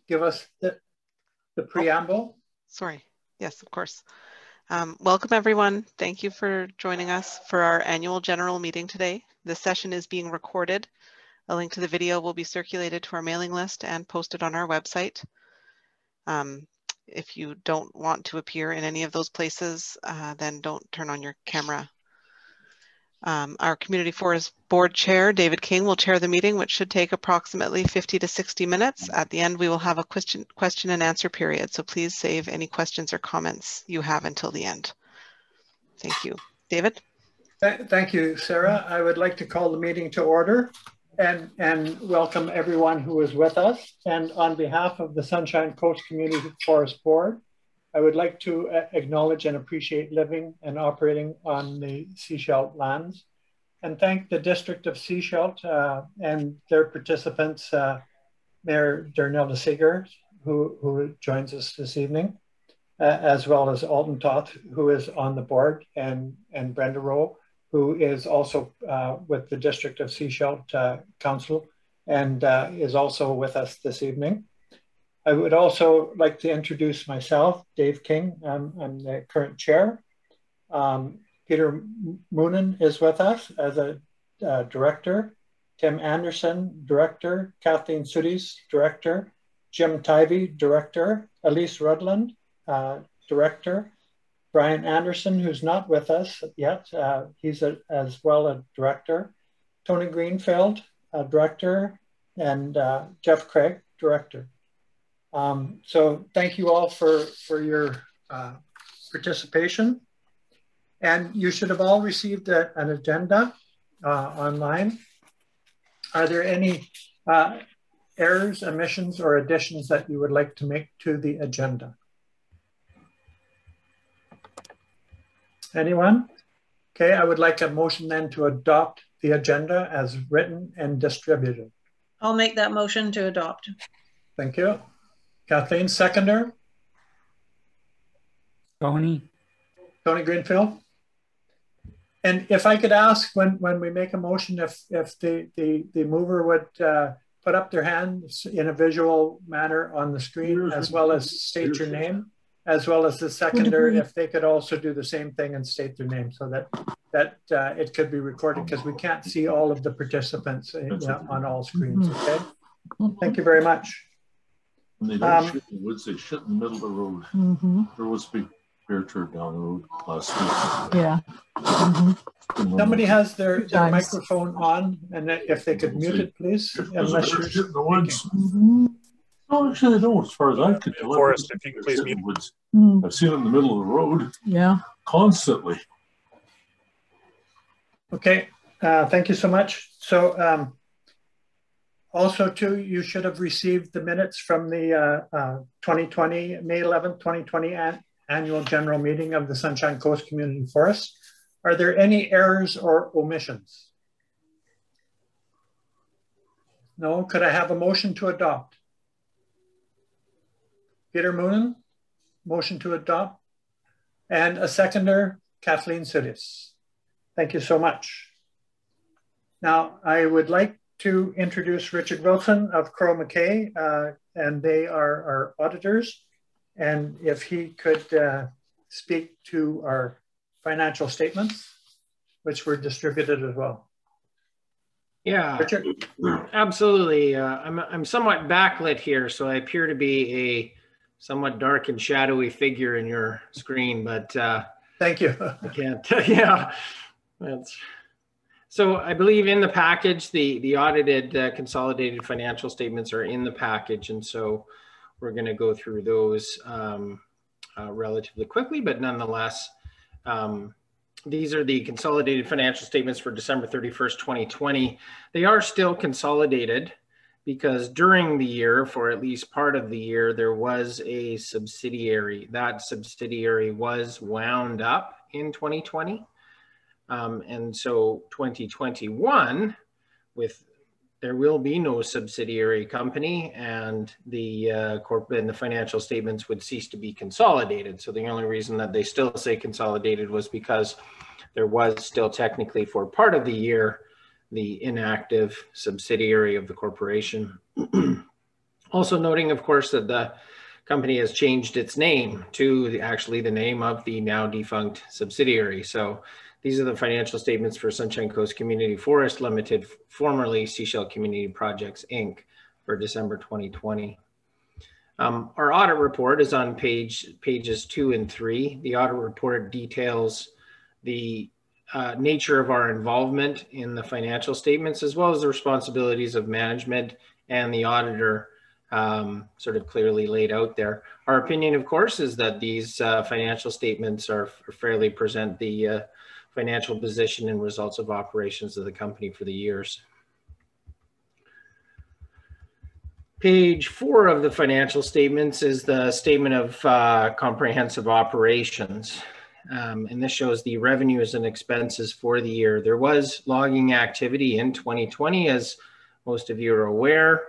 give us the preamble? Sorry. Yes, of course. Welcome, everyone. Thank you for joining us for our annual general meeting today. This session is being recorded. A link to the video will be circulated to our mailing list and posted on our website. If you don't want to appear in any of those places, then don't turn on your camera. Our Community Forest Board Chair, David King, will chair the meeting, which should take approximately 50 to 60 minutes. At the end, we will have a question and answer period, so please save any questions or comments you have until the end. Thank you. David? Thank you, Sarah. I would like to call the meeting to order and welcome everyone who is with us. And on behalf of the Sunshine Coast Community Forest Board, I would like to acknowledge and appreciate living and operating on the Seashelt lands, and thank the District of Seashelt and their participants, Mayor Darnell Seeger, who joins us this evening, as well as Alton Toth, who is on the board, and Brenda Rowe, who is also with the District of Seashelt Council and is also with us this evening. I would also like to introduce myself, Dave King. I'm the current chair. Peter Moonen is with us as a director. Tim Anderson, director. Kathleen Sudis, director. Jim Tivey, director. Elise Rudland, director. Brian Anderson, who's not with us yet. He's as well a director. Tony Greenfield, director. And Jeff Craig, director. So thank you all for your participation. And you should have all received an agenda online. Are there any errors, omissions, or additions that you would like to make to the agenda? Anyone? Okay, I would like a motion then to adopt the agenda as written and distributed. I'll make that motion to adopt. Thank you. Kathleen, seconder. Tony Greenfield. And if I could ask when we make a motion, if the mover would put up their hands in a visual manner on the screen, as well as state your name, as well as the seconder, if they could also do the same thing and state their name, so that it could be recorded, because we can't see all of the participants on all screens. Okay. Thank you very much. When they don't shit in the woods, they shit in the middle of the road. Mm-hmm. There was a big bear turd down the road last week. Yeah. Mm-hmm. Somebody has their microphone on, and if they could mute it, please. Unless you're shit in the woods. Mm-hmm. No, actually, they don't, as far as I could tell. Forest, if you could please mute. Woods. Mm. I've seen them in the middle of the road. Yeah. Constantly. Okay. Thank you so much. So, also, too, you should have received the minutes from the May 11th, 2020 annual general meeting of the Sunshine Coast Community Forest. Are there any errors or omissions? No? Could I have a motion to adopt? Peter Moonen, motion to adopt. And a seconder, Kathleen Sudis. Thank you so much. Now, I would like to introduce Richard Wilson of Crowe McKay, and they are our auditors. And if he could speak to our financial statements, which were distributed as well. Yeah, Richard? Absolutely. I'm somewhat backlit here, so I appear to be a somewhat dark and shadowy figure in your screen, but thank you. I can't, yeah. So I believe in the package, the audited consolidated financial statements are in the package. And so we're going to go through those relatively quickly, but nonetheless, these are the consolidated financial statements for December 31st, 2020. They are still consolidated because during the year, for at least part of the year, there was a subsidiary. That subsidiary was wound up in 2020. And so 2021, there will be no subsidiary company, and the corporate and the financial statements would cease to be consolidated. So the only reason that they still say consolidated was because there was still technically, for part of the year, the inactive subsidiary of the corporation. Also noting, of course, that the company has changed its name to actually the name of the now defunct subsidiary. So these are the financial statements for Sunshine Coast Community Forest Limited, formerly Seashell Community Projects, Inc., for December 2020. Our audit report is on pages 2 and 3. The audit report details the nature of our involvement in the financial statements, as well as the responsibilities of management and the auditor, sort of clearly laid out there. Our opinion, of course, is that these financial statements are fairly present the financial position and results of operations of the company for the years. Page 4 of the financial statements is the statement of comprehensive operations. And this shows the revenues and expenses for the year. There was logging activity in 2020, as most of you are aware.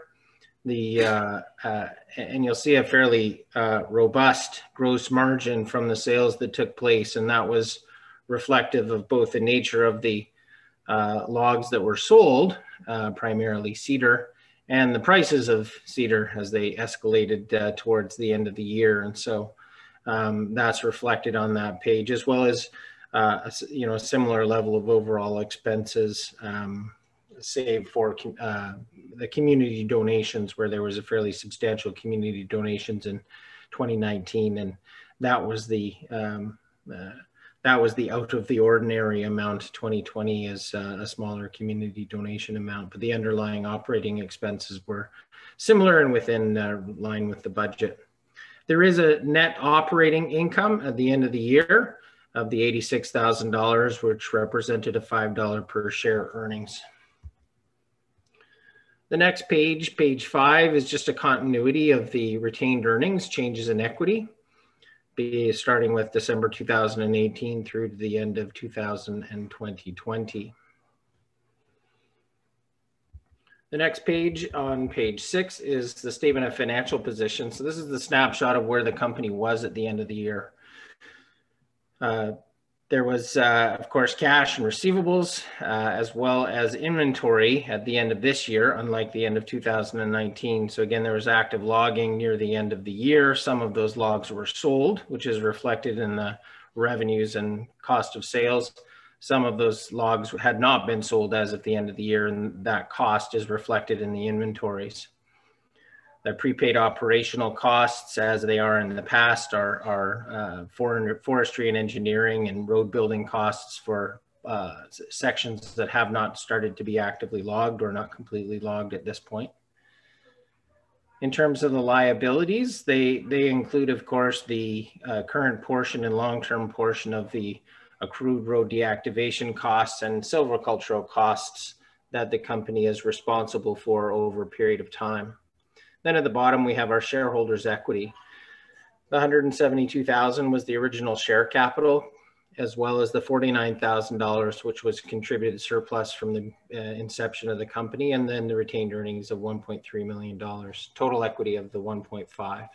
And you'll see a fairly robust gross margin from the sales that took place. And that was reflective of both the nature of the logs that were sold, primarily cedar, and the prices of cedar as they escalated towards the end of the year. And so that's reflected on that page, as well as a similar level of overall expenses, save for the community donations, where there was a fairly substantial community donations in 2019, and that was the out of the ordinary amount. 2020 is a smaller community donation amount, but the underlying operating expenses were similar and within line with the budget. There is a net operating income at the end of the year of the $86,000, which represented a $5 per share earnings. The next page, page 5, is just a continuity of the retained earnings, changes in equity, starting with December 2018 through to the end of 2020. The next page, on page 6, is the statement of financial position. So this is the snapshot of where the company was at the end of the year. There was, of course, cash and receivables, as well as inventory at the end of this year, unlike the end of 2019. So again, there was active logging near the end of the year. Some of those logs were sold, which is reflected in the revenues and cost of sales. Some of those logs had not been sold as of the end of the year, and that cost is reflected in the inventories. The prepaid operational costs, as they are in the past, are forestry and engineering and road building costs for sections that have not started to be actively logged or not completely logged at this point. In terms of the liabilities, they include, of course, the current portion and long-term portion of the accrued road deactivation costs and silvicultural costs that the company is responsible for over a period of time. Then at the bottom, we have our shareholders' equity. The $172,000 was the original share capital, as well as the $49,000, which was contributed surplus from the inception of the company, and then the retained earnings of $1.3 million, total equity of the 1.5.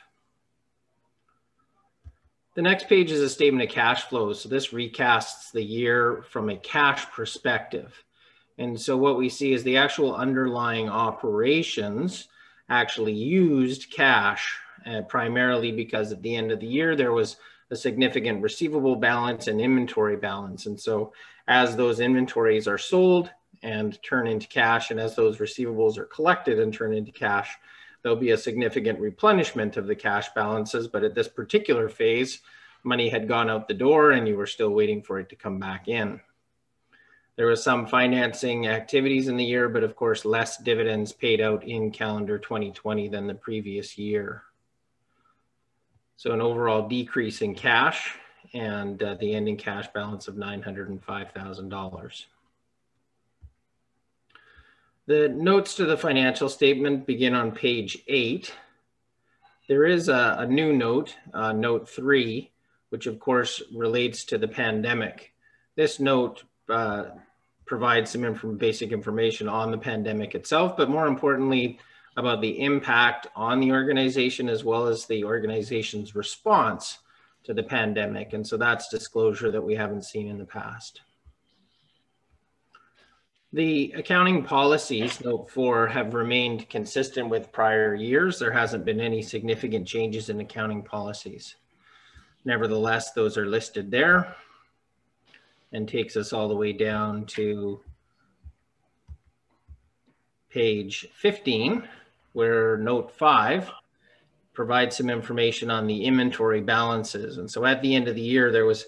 The next page is a statement of cash flows. So this recasts the year from a cash perspective. And so what we see is the actual underlying operations actually used cash, primarily because at the end of the year, there was a significant receivable balance and inventory balance. And so as those inventories are sold and turn into cash, and as those receivables are collected and turn into cash, there'll be a significant replenishment of the cash balances. But at this particular phase, money had gone out the door and you were still waiting for it to come back in. There was some financing activities in the year, but of course, less dividends paid out in calendar 2020 than the previous year. So an overall decrease in cash and the ending cash balance of $905,000. The notes to the financial statement begin on page 8. There is a new note, note 3, which of course relates to the pandemic. This note provides some basic information on the pandemic itself, but more importantly about the impact on the organization, as well as the organization's response to the pandemic. And so that's disclosure that we haven't seen in the past. The accounting policies, note 4, have remained consistent with prior years. There hasn't been any significant changes in accounting policies. Nevertheless, those are listed there and takes us all the way down to page 15, where note 5 provides some information on the inventory balances. And so at the end of the year, there was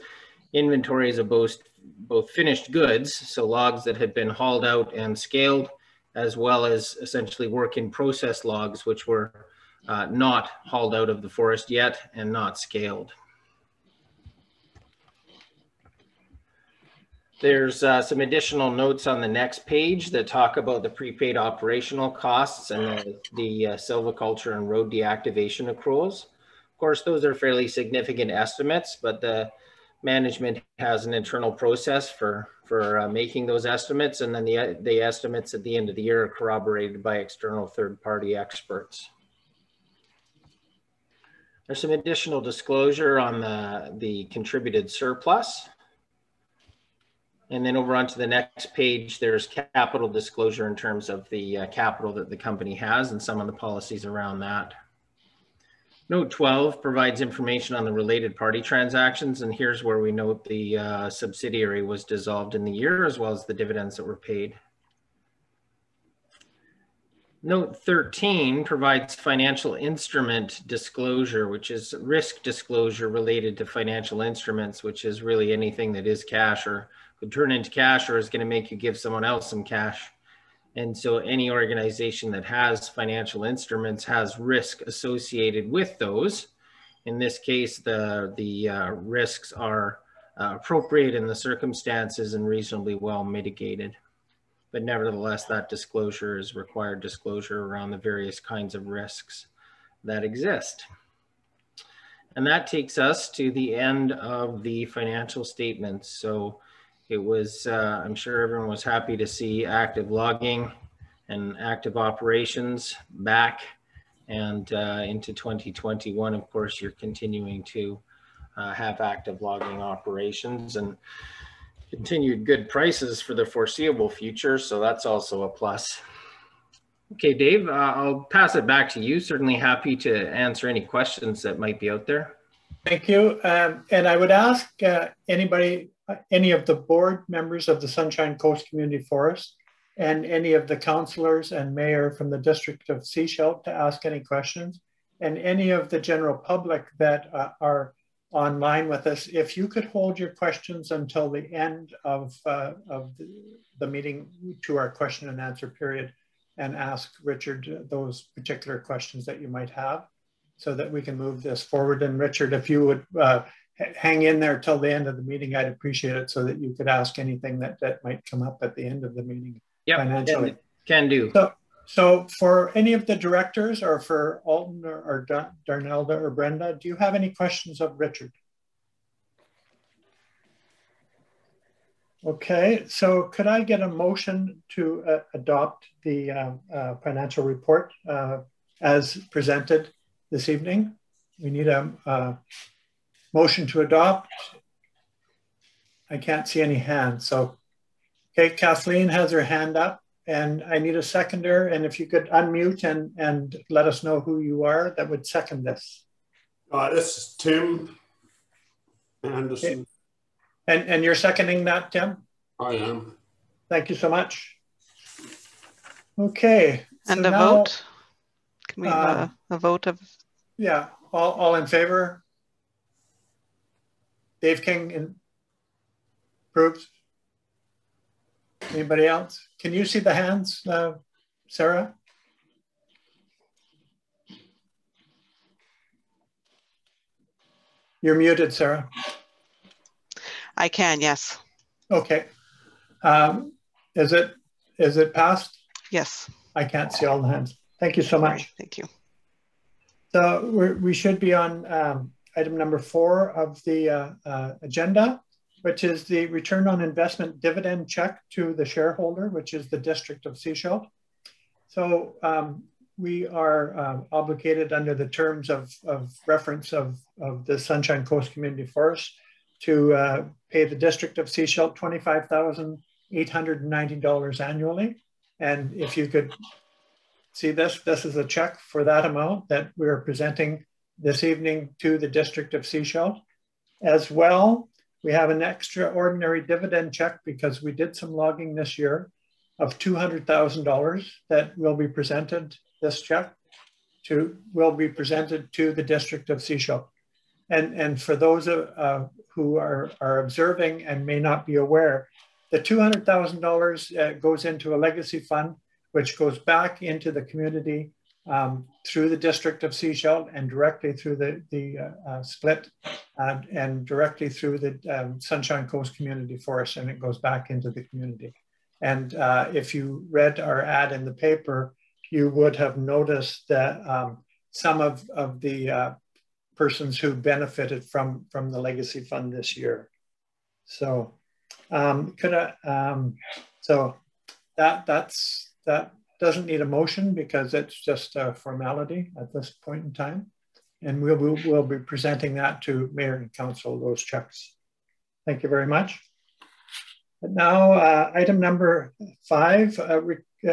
inventories of both finished goods, so logs that had been hauled out and scaled, as well as essentially work in process logs, which were not hauled out of the forest yet and not scaled. There's some additional notes on the next page that talk about the prepaid operational costs and the silviculture and road deactivation accruals. Of course, those are fairly significant estimates, but the management has an internal process for making those estimates, and then the estimates at the end of the year are corroborated by external third-party experts. There's some additional disclosure on the contributed surplus. And then over onto the next page, there's capital disclosure in terms of the capital that the company has and some of the policies around that. Note 12 provides information on the related party transactions, and here's where we note the subsidiary was dissolved in the year, as well as the dividends that were paid. Note 13 provides financial instrument disclosure, which is risk disclosure related to financial instruments, which is really anything that is cash or could turn into cash or is going to make you give someone else some cash. And so any organization that has financial instruments has risk associated with those. In this case, the risks are appropriate in the circumstances and reasonably well mitigated. But nevertheless, that disclosure is required disclosure around the various kinds of risks that exist. And that takes us to the end of the financial statements. So it was, I'm sure everyone was happy to see active logging and active operations back, and into 2021, of course, you're continuing to have active logging operations and continued good prices for the foreseeable future. So that's also a plus. Okay, Dave, I'll pass it back to you. Certainly happy to answer any questions that might be out there. Thank you. And I would ask any of the board members of the Sunshine Coast Community Forest and any of the councillors and mayor from the District of Sechelt to ask any questions, and any of the general public that are online with us. If you could hold your questions until the end of the meeting to our question and answer period, and ask Richard those particular questions that you might have, so that we can move this forward. And Richard, if you would hang in there till the end of the meeting, I'd appreciate it, so that you could ask anything that might come up at the end of the meeting. Yep, financially. Can do. So for any of the directors, or for Alton or Darnelda or Brenda, do you have any questions of Richard? Okay, so could I get a motion to adopt the financial report as presented this evening? We need a motion to adopt. I can't see any hands, so. Okay, Kathleen has her hand up, and I need a seconder. And if you could unmute and let us know who you are, that would second this. This is Tim Anderson. Okay. And you're seconding that, Tim? I am. Thank you so much. Okay. And so a now, vote? Can we have a vote of? Yeah, all in favor? Dave King approves? Anybody else? Can you see the hands, Sarah? You're muted, Sarah. I can, yes. Okay. Is it passed? Yes. I can't see all the hands. Thank you so much. Sorry, thank you. So we should be on item number 4 of the agenda, which is the return on investment dividend check to the shareholder, which is the District of Sechelt. So we are obligated under the terms of reference of the Sunshine Coast Community Forest to pay the District of Sechelt $25,000 $890 annually. And if you could see this, this is a check for that amount that we are presenting this evening to the District of Sechelt. As well, we have an extraordinary dividend check because we did some logging this year of $200,000 that will be presented, this check will be presented to the District of Sechelt. And for those who are observing and may not be aware, the $200,000 goes into a legacy fund, which goes back into the community through the District of Sechelt and directly through the split and directly through the Sunshine Coast Community Forest, and it goes back into the community. And if you read our ad in the paper, you would have noticed that some of the persons who benefited from the legacy fund this year. So so that doesn't need a motion because it's just a formality at this point in time. And we'll be presenting that to Mayor and Council, those checks. Thank you very much. And now item number 5,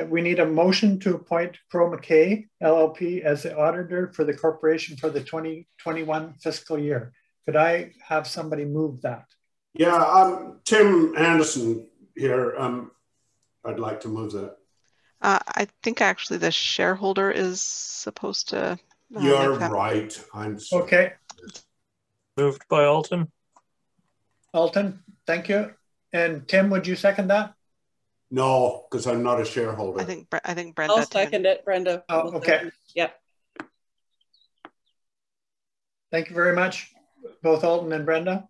we need a motion to appoint Crowe McKay LLP as the auditor for the corporation for the 2021 fiscal year. Could I have somebody move that? Yeah, Tim Anderson here. I'd like to move that. I think actually the shareholder is supposed to. You're right. I'm sorry. Okay. Moved by Alton. Alton, thank you. And Tim, would you second that? No, because I'm not a shareholder. I think Brenda. I'll second it, Brenda. Oh, okay. Yep. Thank you very much, both Alton and Brenda.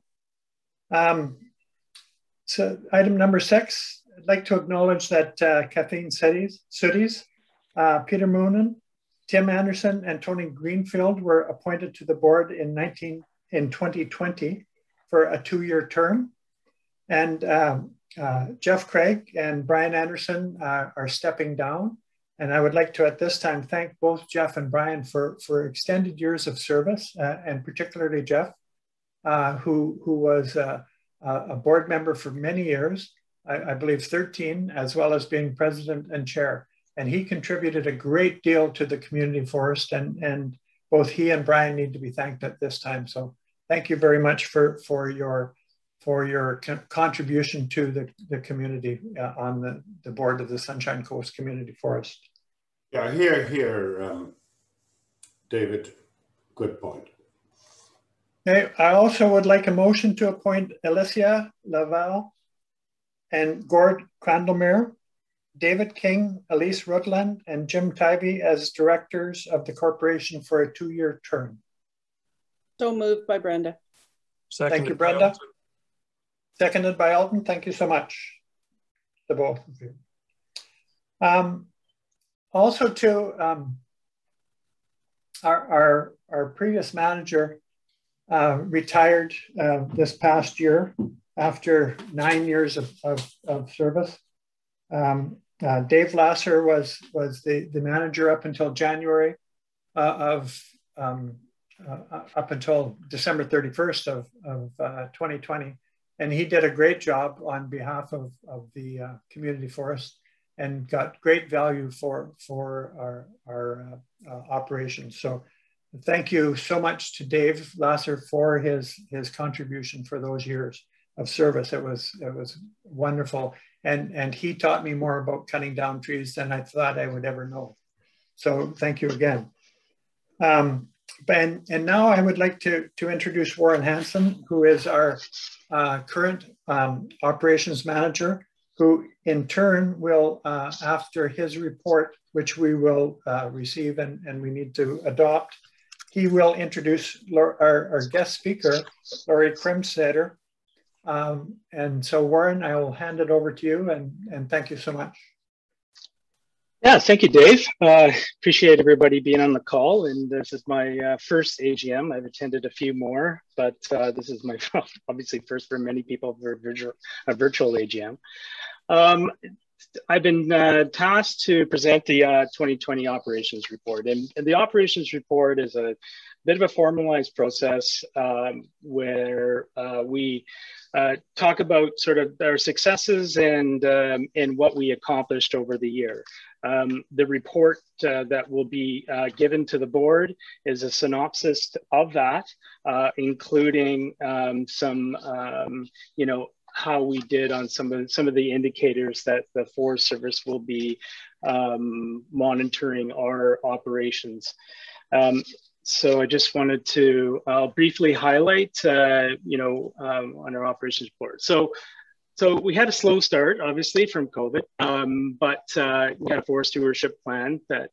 So item number 6, I'd like to acknowledge that Kathleen Sutties, Peter Moonen, Tim Anderson, and Tony Greenfield were appointed to the board in 2020 for a 2-year term. And Jeff Craig and Brian Anderson are stepping down. And I would like to, at this time, thank both Jeff and Brian for extended years of service, and particularly Jeff, who was a board member for many years, I believe 13, as well as being president and chair. And he contributed a great deal to the community forest, and both he and Brian need to be thanked at this time. So thank you very much for your contribution to the community on the board of the Sunshine Coast Community Forest. Yeah, here, David, good point. Okay, I also would like a motion to appoint Alicia Laval and Gord Crandlemere, David King, Elise Rutland, and Jim Tybee as directors of the corporation for a 2-year term. So moved by Brenda. Seconded. Thank you, Brenda. Seconded by Alton. Thank you so much to both of you. Also to our previous manager retired this past year after 9 years of service. Dave Lasser was the manager up until January up until December 31st of 2020. And he did a great job on behalf of the community forest and got great value for our operations. So thank you so much to Dave Lasser for his contribution for those years of service. It was wonderful. And he taught me more about cutting down trees than I thought I would ever know. So thank you again. And now I would like to introduce Warren Hansen, who is our current operations manager, who in turn will, after his report, which we will receive and we need to adopt, he will introduce our guest speaker, Laurie Kremsater. And so Warren, I will hand it over to you and thank you so much. Yeah, thank you, Dave. Appreciate everybody being on the call. And this is my first AGM. I've attended a few more, but this is my obviously first for many people for a virtual AGM. I've been tasked to present the 2020 operations report, and the operations report is a bit of a formalized process where we talk about sort of our successes and what we accomplished over the year. The report that will be given to the board is a synopsis of that, including some, how we did on some of the indicators that the Forest Service will be monitoring our operations. So I just wanted to briefly highlight, on our operations report. So we had a slow start, obviously, from COVID, but we had a forest stewardship plan that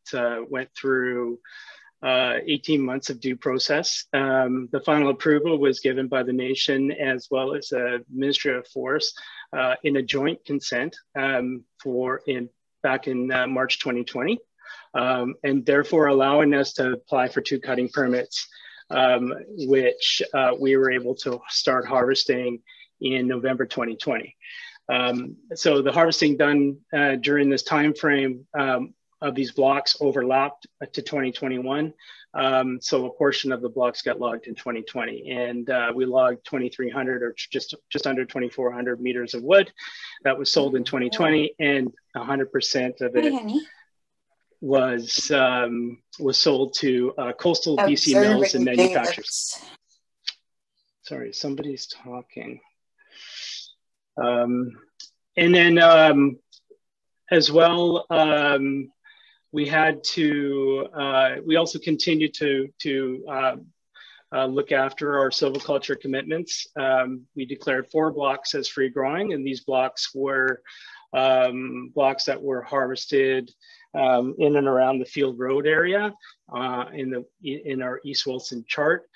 went through 18 months of due process. The final approval was given by the nation as well as the Ministry of Forests in a joint consent back in March 2020, and therefore allowing us to apply for 2 cutting permits, which we were able to start harvesting in November 2020. So the harvesting done during this time frame of these blocks overlapped to 2021. So a portion of the blocks got logged in 2020, and we logged 2,300 or just under 2,400 meters of wood that was sold in 2020, and 100% of it was sold to coastal BC mills and manufacturers. Sorry, somebody's talking. And then as well, we had to, we also continued to look after our silviculture commitments. We declared 4 blocks as free growing, and these blocks were blocks that were harvested in and around the Field Road area in our East Wilson chart.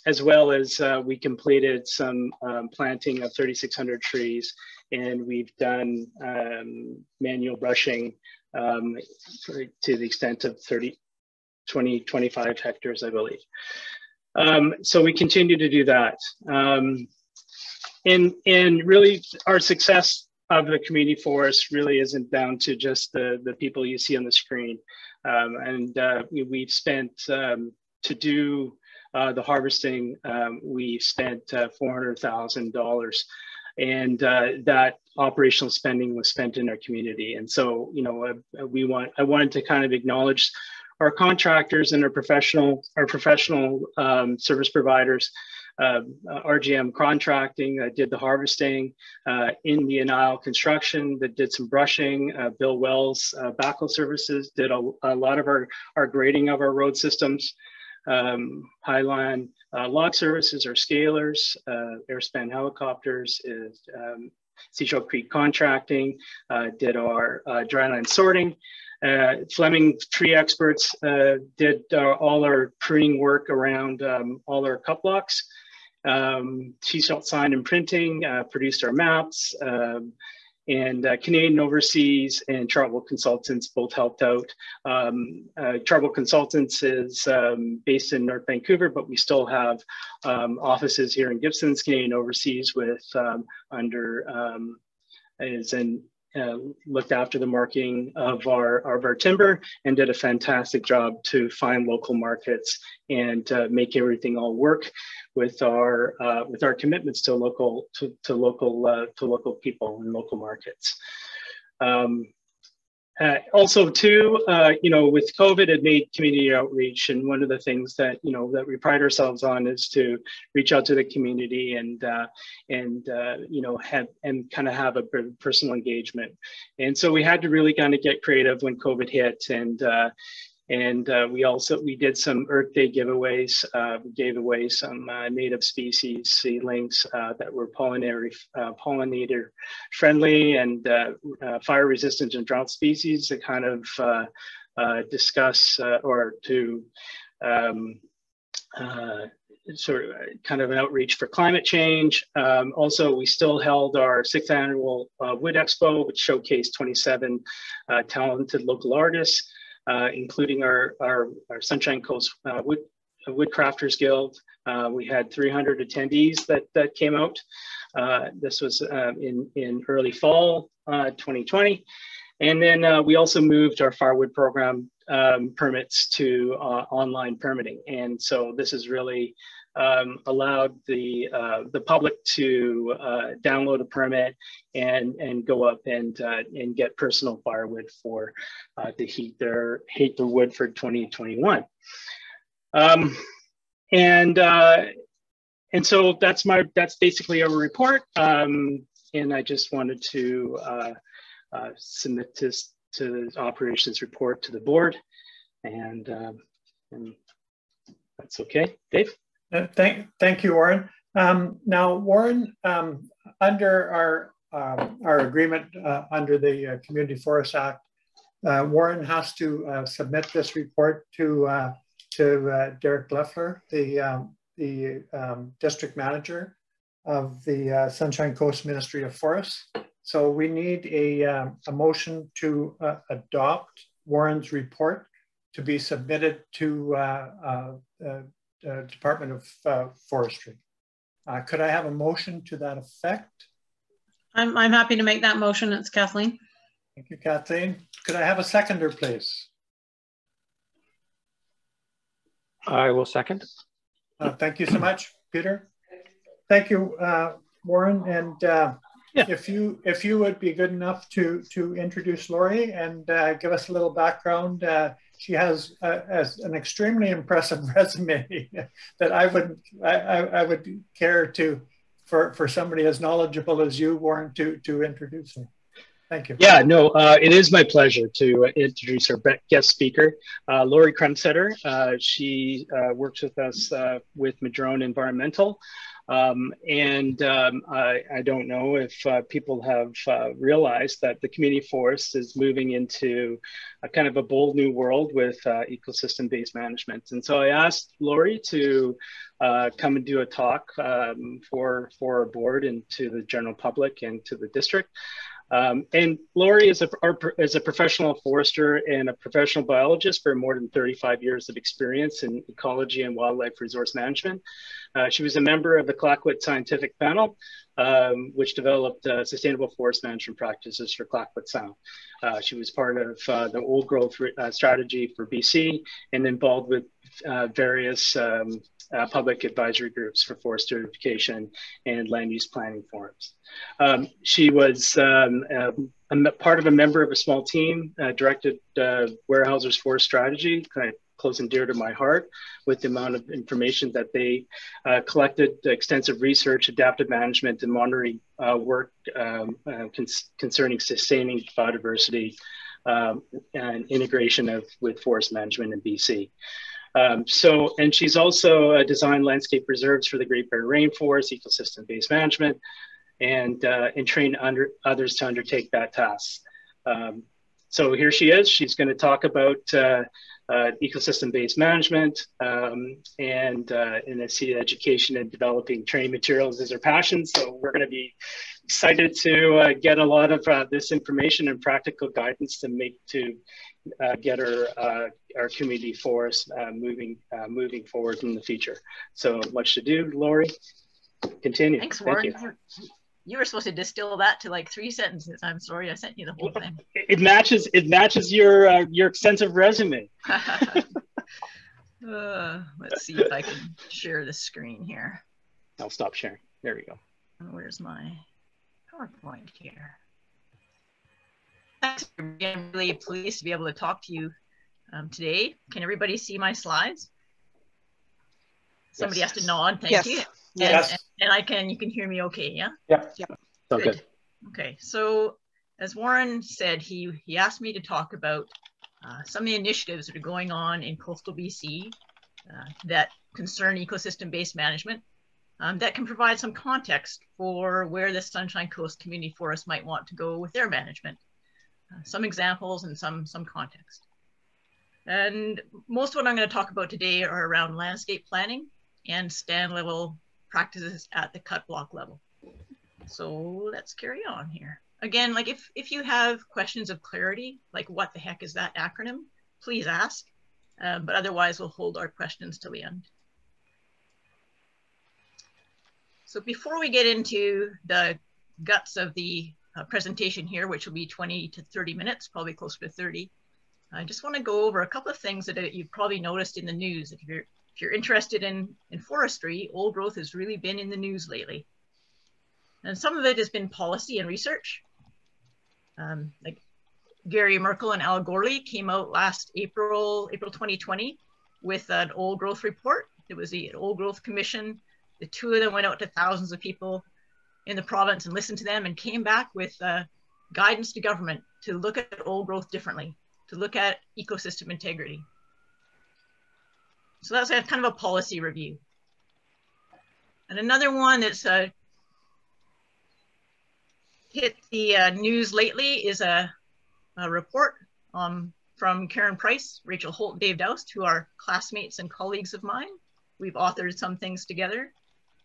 As well as we completed some planting of 3,600 trees, and we've done manual brushing to the extent of 25 hectares, I believe. So we continue to do that. And really our success of the community forest really isn't down to just the people you see on the screen. We've spent, to do the harvesting, we spent $400,000, and that operational spending was spent in our community. And so, I wanted to kind of acknowledge our contractors and our professional service providers. RGM Contracting did the harvesting, Indian Isle Construction that did some brushing, Bill Wells Backhoe Services did a lot of our grading of our road systems. Highline Log Services are scalers, airspan helicopters is Seashell Creek Contracting, did our dryland sorting. Fleming Tree Experts did all our pruning work around all our cut blocks. Seashell Sign and Printing produced our maps, and Canadian Overseas and Chartwell Consultants both helped out. Chartwell Consultants is based in North Vancouver, but we still have offices here in Gibson's. Canadian Overseas looked after the marketing of our timber and did a fantastic job to find local markets and make everything all work with our commitments to local people and local markets. Also too, with COVID, it made community outreach, and one of the things that that we pride ourselves on is to reach out to the community and kind of have a personal engagement. And so we had to really kind of get creative when COVID hit, and we did some Earth Day giveaways. We gave away some native species seedlings that were pollinator friendly and fire resistant and drought species to kind of discuss or to sort of kind of an outreach for climate change. Also, we still held our 6th annual Wood Expo, which showcased 27 talented local artists, including our Sunshine Coast Woodcrafters Guild. We had 300 attendees that came out. This was in early fall. 2020. And then we also moved our firewood program permits to online permitting. And so this has really allowed the public to download a permit and go up and get personal firewood for to heat their wood for 2021. And so that's basically our report. And I just wanted to submit this to the operations report to the board, and that's okay. Dave? Thank you, Warren. Now, Warren, under our agreement under the Community Forest Act, Warren has to submit this report to Derek Leffler, the district manager of the Sunshine Coast Ministry of Forests. So we need a motion to adopt Warren's report to be submitted to Department of Forestry. Could I have a motion to that effect? I'm happy to make that motion. It's Kathleen. Thank you, Kathleen. Could I have a seconder, please? I will second. Thank you so much, Peter. Thank you, Warren. And yeah. If you would be good enough to introduce Laurie and give us a little background. She has an extremely impressive resume that I would care to for somebody as knowledgeable as you, Warren, to introduce her. Thank you. Yeah, no, it is my pleasure to introduce our guest speaker, Laurie Kremsater. She works with us with Madrone Environmental. I don't know if people have realized that the community forest is moving into a kind of a bold new world with ecosystem-based management. And so I asked Laurie to come and do a talk for our board and to the general public and to the district. And Laurie is a professional forester and a professional biologist for more than 35 years of experience in ecology and wildlife resource management. She was a member of the Clayoquot Scientific Panel, which developed sustainable forest management practices for Clayoquot Sound. She was part of the old growth strategy for BC and involved with various public advisory groups for forest certification and land use planning forums. She was part of a member of a small team, directed Weyerhaeuser's forest strategy, kind of close and dear to my heart, with the amount of information that they collected, extensive research, adaptive management, and monitoring work concerning sustaining biodiversity and integration with forest management in BC. And she's also designed landscape reserves for the Great Barrier Rainforest, ecosystem-based management, and trained others to undertake that task. So here she is. She's going to talk about ecosystem-based management, and I see education and developing training materials is her passion. So we're going to be excited to get a lot of this information and practical guidance to get our community forest moving forward in the future. So much to do, Laurie. Continue. Thanks, Warren. Thank you. You were supposed to distill that to like 3 sentences. I'm sorry, I sent you the whole thing. It matches your extensive resume. Let's see if I can share the screen here. I'll stop sharing. There we go. Where's my PowerPoint here? Thanks. I'm really pleased to be able to talk to you today. Can everybody see my slides? Somebody has to nod. Thank you. Yes. And you can hear me okay, yeah? Yep. So good. Okay, so as Warren said, he asked me to talk about some of the initiatives that are going on in coastal BC that concern ecosystem-based management that can provide some context for where the Sunshine Coast Community Forest might want to go with their management. Some examples and some context. And most of what I'm going to talk about today are around landscape planning and stand level practices at the cut block level. So let's carry on here. Again, like if you have questions of clarity, like what the heck is that acronym, please ask. But otherwise we'll hold our questions till the end. So before we get into the guts of the presentation here, which will be 20 to 30 minutes, probably closer to 30. I just want to go over a couple of things that you've probably noticed in the news. If you're interested in forestry, old growth has really been in the news lately. And some of it has been policy and research. Like Gary Merkel and Al Gorley came out last April 2020 with an old growth report. It was the Old Growth Commission. The two of them went out to thousands of people in the province and listened to them and came back with guidance to government to look at old growth differently, to look at ecosystem integrity. So that's kind of a policy review. And another one that's hit the news lately is a report from Karen Price, Rachel Holt, Dave Doust, who are classmates and colleagues of mine. We've authored some things together,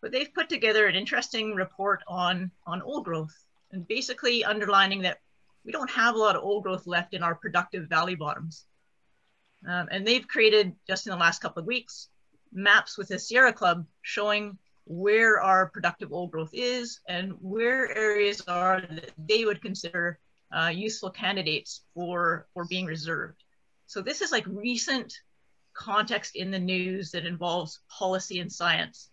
but they've put together an interesting report on old growth and basically underlining that we don't have a lot of old growth left in our productive valley bottoms. And they've created, just in the last couple of weeks, maps with the Sierra Club showing where our productive old growth is and where areas are that they would consider useful candidates for being reserved. So this is like recent context in the news that involves policy and science.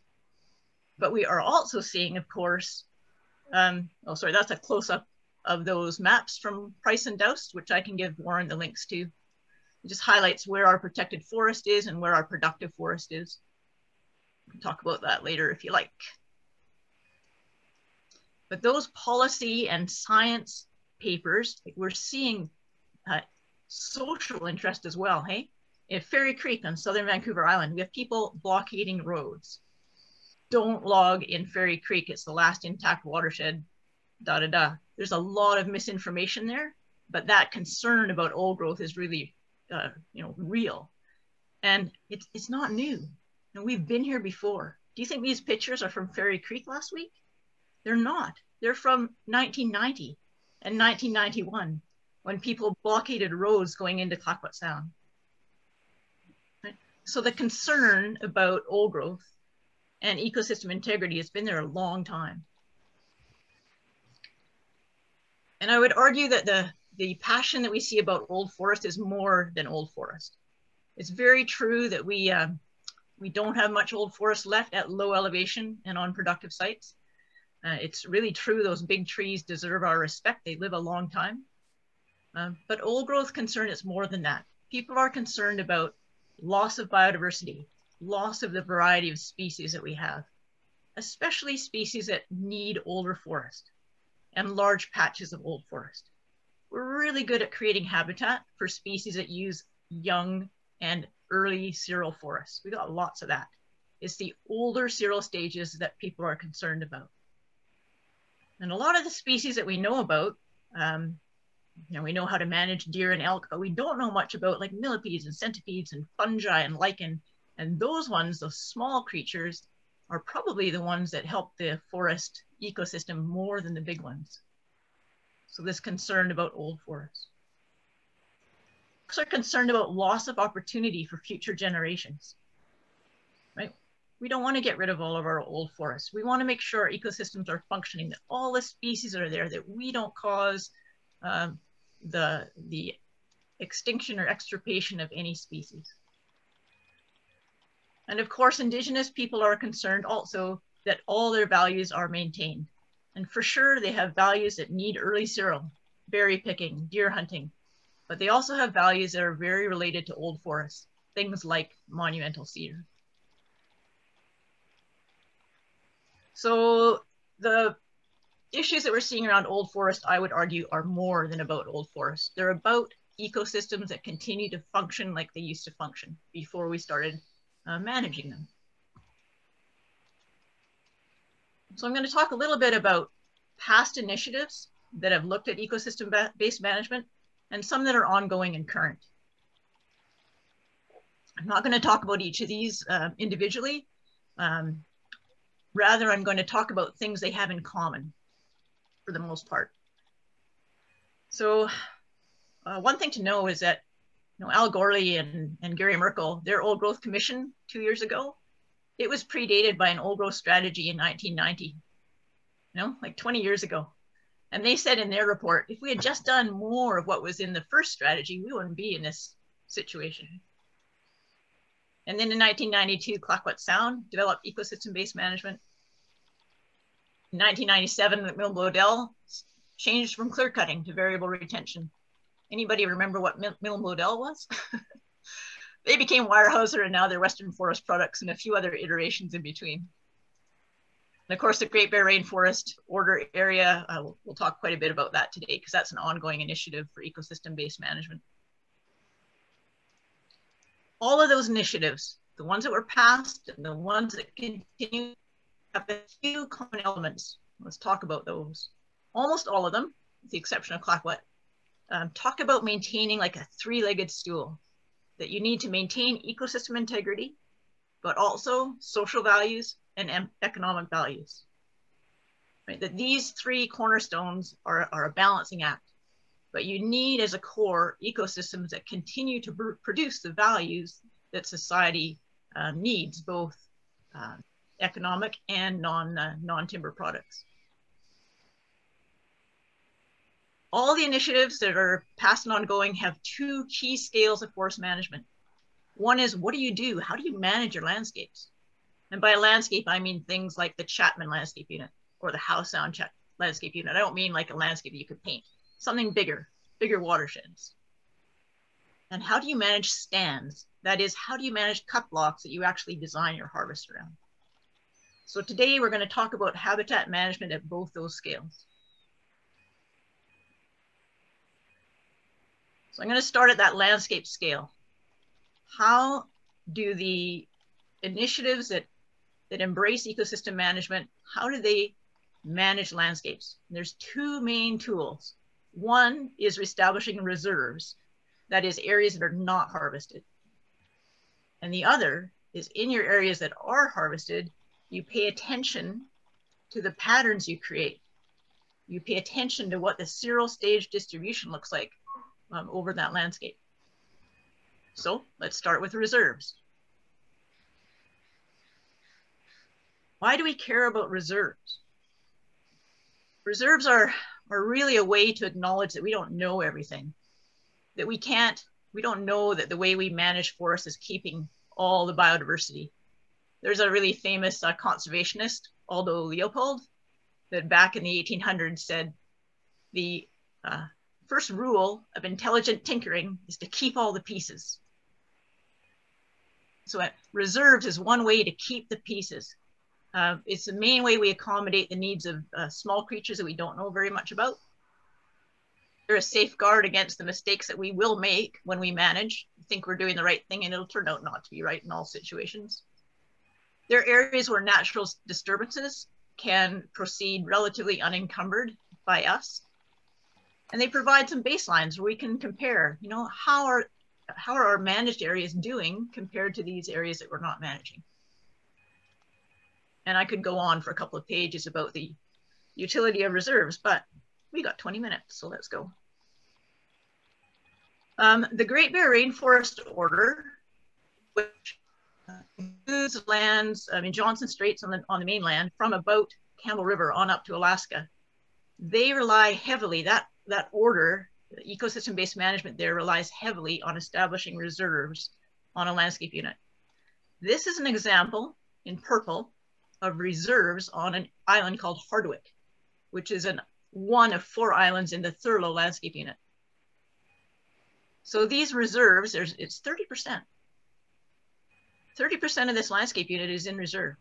But we are also seeing, of course, oh, sorry, that's a close-up of those maps from Price and Doust, which I can give Warren the links to. It just highlights where our protected forest is and where our productive forest is. We can talk about that later if you like. But those policy and science papers, like we're seeing social interest as well, hey? At Fairy Creek on southern Vancouver Island, we have people blockading roads. Don't log in Fairy Creek, it's the last intact watershed, There's a lot of misinformation there, but that concern about old growth is really real. And it's not new. And we've been here before. Do you think these pictures are from Fairy Creek last week? They're not. They're from 1990 and 1991, when people blockaded roads going into Clayoquot Sound. Right? So the concern about old growth and ecosystem integrity has been there a long time. And I would argue that the passion that we see about old forest is more than old forest. It's very true that we don't have much old forest left at low elevation and on productive sites. It's really true those big trees deserve our respect. They live a long time. But old growth concern is more than that. People are concerned about loss of biodiversity, loss of the variety of species that we have, especially species that need older forest and large patches of old forest. We're really good at creating habitat for species that use young and early cereal forests. We got lots of that. It's the older cereal stages that people are concerned about. And a lot of the species that we know about, we know how to manage deer and elk, but we don't know much about like millipedes and centipedes and fungi and lichen. And those ones, those small creatures, are probably the ones that help the forest ecosystem more than the big ones. So this concern about old forests. Folks are concerned about loss of opportunity for future generations, right? We don't want to get rid of all of our old forests. We want to make sure our ecosystems are functioning, that all the species are there, that we don't cause the extinction or extirpation of any species. And of course, Indigenous people are concerned also that all their values are maintained. And for sure, they have values that need early cereal, berry picking, deer hunting, but they also have values that are very related to old forests, things like monumental cedar. So the issues that we're seeing around old forest, I would argue, are more than about old forest. They're about ecosystems that continue to function like they used to function before we started managing them. So I'm going to talk a little bit about past initiatives that have looked at ecosystem-based management and some that are ongoing and current. I'm not going to talk about each of these individually. Rather, I'm going to talk about things they have in common for the most part. So one thing to know is that Al Gorley and Gary Merkel, their Old Growth Commission 2 years ago, it was predated by an old growth strategy in 1990, like 20 years ago. And they said in their report, if we had just done more of what was in the first strategy, we wouldn't be in this situation. And then in 1992, Clayoquot Sound developed ecosystem-based management. In 1997, McMillan-Bloedel changed from clear cutting to variable retention. Anybody remember what McMillan-Bloedel was? They became Weyerhaeuser, and now they're Western Forest Products and a few other iterations in between. And of course, the Great Bear Rainforest Order area, we'll talk quite a bit about that today because that's an ongoing initiative for ecosystem-based management. All of those initiatives, the ones that were passed and the ones that continue, have a few common elements. Let's talk about those. Almost all of them, with the exception of Clayoquot, talk about maintaining like a three-legged stool, that you need to maintain ecosystem integrity, but also social values and economic values. Right? That these three cornerstones are a balancing act, but you need as a core ecosystems that continue to produce the values that society needs, both economic and non-timber products. All the initiatives that are past and ongoing have two key scales of forest management. One is, what do you do? How do you manage your landscapes? And by landscape, I mean things like the Chapman Landscape Unit or the Howe Sound Landscape Unit. I don't mean like a landscape that you could paint, something bigger watersheds. And how do you manage stands? That is, how do you manage cut blocks that you actually design your harvest around? So today we're going to talk about habitat management at both those scales. So I'm going to start at that landscape scale. How do the initiatives that embrace ecosystem management, how do they manage landscapes? And there's two main tools. One is establishing reserves, that is areas that are not harvested. And the other is in your areas that are harvested, you pay attention to the patterns you create. You pay attention to what the zero stage distribution looks like over that landscape. So let's start with reserves. Why do we care about reserves? Reserves are really a way to acknowledge that we don't know everything, that we don't know that the way we manage forests is keeping all the biodiversity. There's a really famous conservationist, Aldo Leopold, that back in the 1800s said the first rule of intelligent tinkering is to keep all the pieces. So reserves is one way to keep the pieces. It's the main way we accommodate the needs of small creatures that we don't know very much about. They're a safeguard against the mistakes that we will make when we manage. We think we're doing the right thing and it'll turn out not to be right in all situations. They're areas where natural disturbances can proceed relatively unencumbered by us. And they provide some baselines where we can compare, you know, how are our managed areas doing compared to these areas that we're not managing? And I could go on for a couple of pages about the utility of reserves, but we got 20 minutes, so let's go. The Great Bear Rainforest Order, which includes lands in Johnson Straits on the mainland from about Campbell River on up to Alaska, they rely heavily, that order, ecosystem-based management there relies heavily on establishing reserves on a landscape unit. This is an example in purple of reserves on an island called Hardwick, which is one of 4 islands in the Thurlow landscape unit. So these reserves, it's 30%. 30% of this landscape unit is in reserve.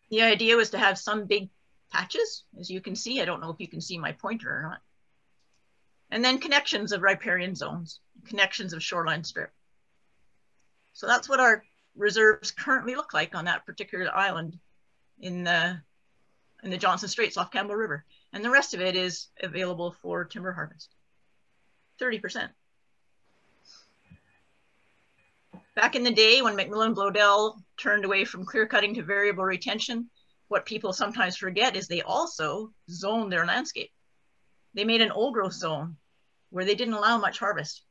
The idea was to have some big patches, as you can see. I don't know if you can see my pointer or not. And then connections of riparian zones, connections of shoreline strip. So that's what our reserves currently look like on that particular island in the Johnson Straits off Campbell River. And the rest of it is available for timber harvest, 30%. Back in the day when McMillan-Bloedel turned away from clear cutting to variable retention, what people sometimes forget is they also zoned their landscape. They made an old growth zone where they didn't allow much harvest.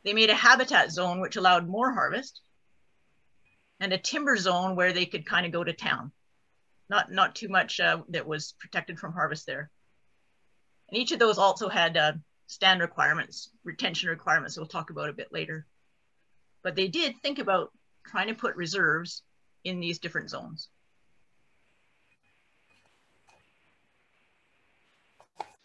They made a habitat zone which allowed more harvest, and a timber zone where they could kind of go to town. not too much that was protected from harvest there. And each of those also had stand requirements, retention requirements we'll talk about a bit later. But they did think about trying to put reserves in these different zones.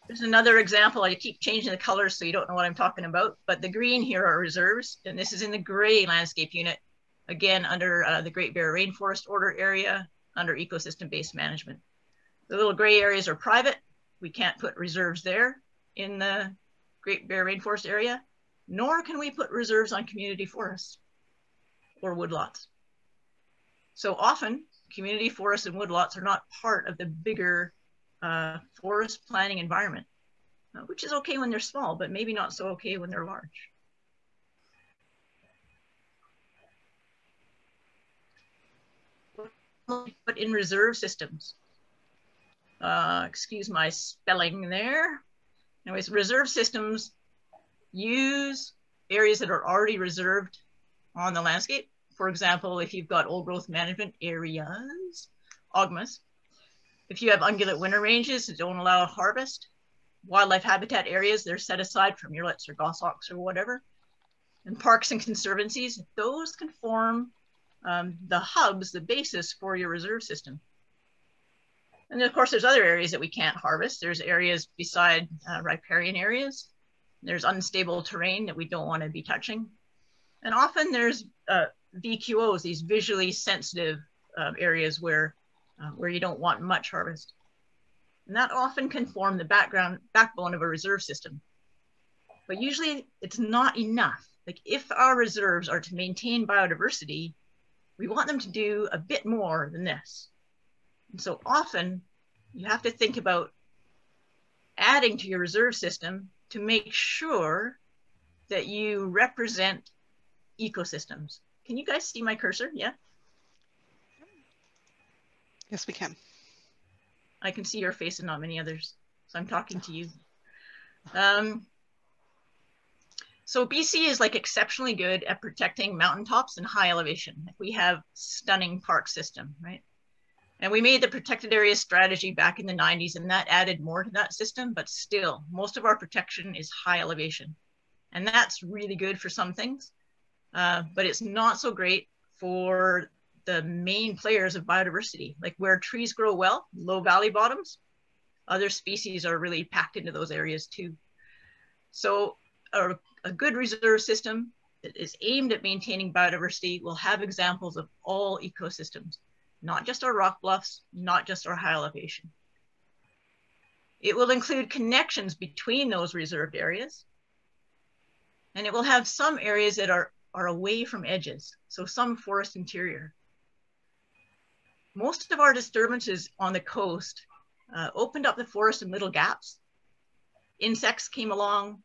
There's another example. I keep changing the colors so you don't know what I'm talking about, but the green here are reserves, and this is in the gray landscape unit, again, under the Great Bear Rainforest Order area, under ecosystem-based management. The little gray areas are private. We can't put reserves there in the Great Bear Rainforest area, nor can we put reserves on community forests or woodlots. So often, community forests and woodlots are not part of the bigger forest planning environment, which is okay when they're small, but maybe not so okay when they're large. But in reserve systems, excuse my spelling there. Anyways, reserve systems use areas that are already reserved on the landscape. For example, if you've got old growth management areas, OGMAs, if you have ungulate winter ranges that don't allow harvest, wildlife habitat areas, they're set aside for murrelets or goshawks or whatever, and parks and conservancies, those can form the hubs, the basis for your reserve system. And then of course, there's other areas that we can't harvest. There's areas beside riparian areas. There's unstable terrain that we don't want to be touching. And often there's VQOs, these visually sensitive areas where you don't want much harvest. And that often can form the backbone of a reserve system. But usually it's not enough. Like if our reserves are to maintain biodiversity, we want them to do a bit more than this. And so often you have to think about adding to your reserve system to make sure that you represent ecosystems. Can you guys see my cursor? Yeah? Yes, we can. I can see your face and not many others. So I'm talking to you. So BC is like exceptionally good at protecting mountaintops and high elevation. We have stunning park system, right? And we made the protected area strategy back in the 90s, and that added more to that system, but still most of our protection is high elevation. And that's really good for some things, but it's not so great for the main players of biodiversity, like where trees grow well, low valley bottoms, other species are really packed into those areas too. So a good reserve system that is aimed at maintaining biodiversity will have examples of all ecosystems, not just our rock bluffs, not just our high elevation. It will include connections between those reserved areas, and it will have some areas that are away from edges, so some forest interior. Most of our disturbances on the coast opened up the forest in little gaps. Insects came along,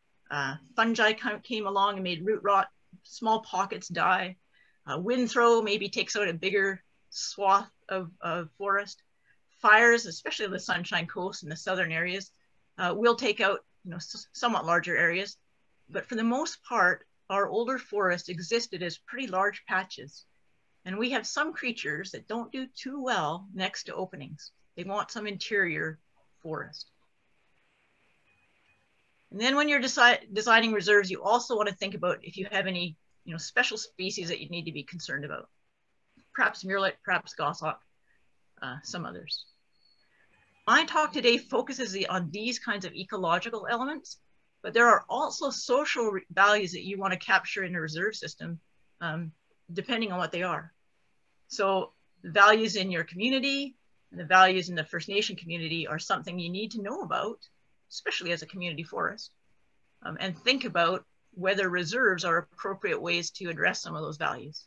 fungi came along and made root rot, small pockets die. Wind throw maybe takes out a bigger swath of forest. Fires, especially the Sunshine Coast and the southern areas, will take out somewhat larger areas. But for the most part, our older forests existed as pretty large patches. And we have some creatures that don't do too well next to openings. They want some interior forest. And then when you're designing reserves, you also want to think about if you have any special species that you need to be concerned about. Perhaps murrelet, perhaps goshawk, some others. My talk today focuses on these kinds of ecological elements, but there are also social values that you want to capture in a reserve system, depending on what they are. So the values in your community and the values in the First Nation community are something you need to know about, especially as a community forest, and think about whether reserves are appropriate ways to address some of those values.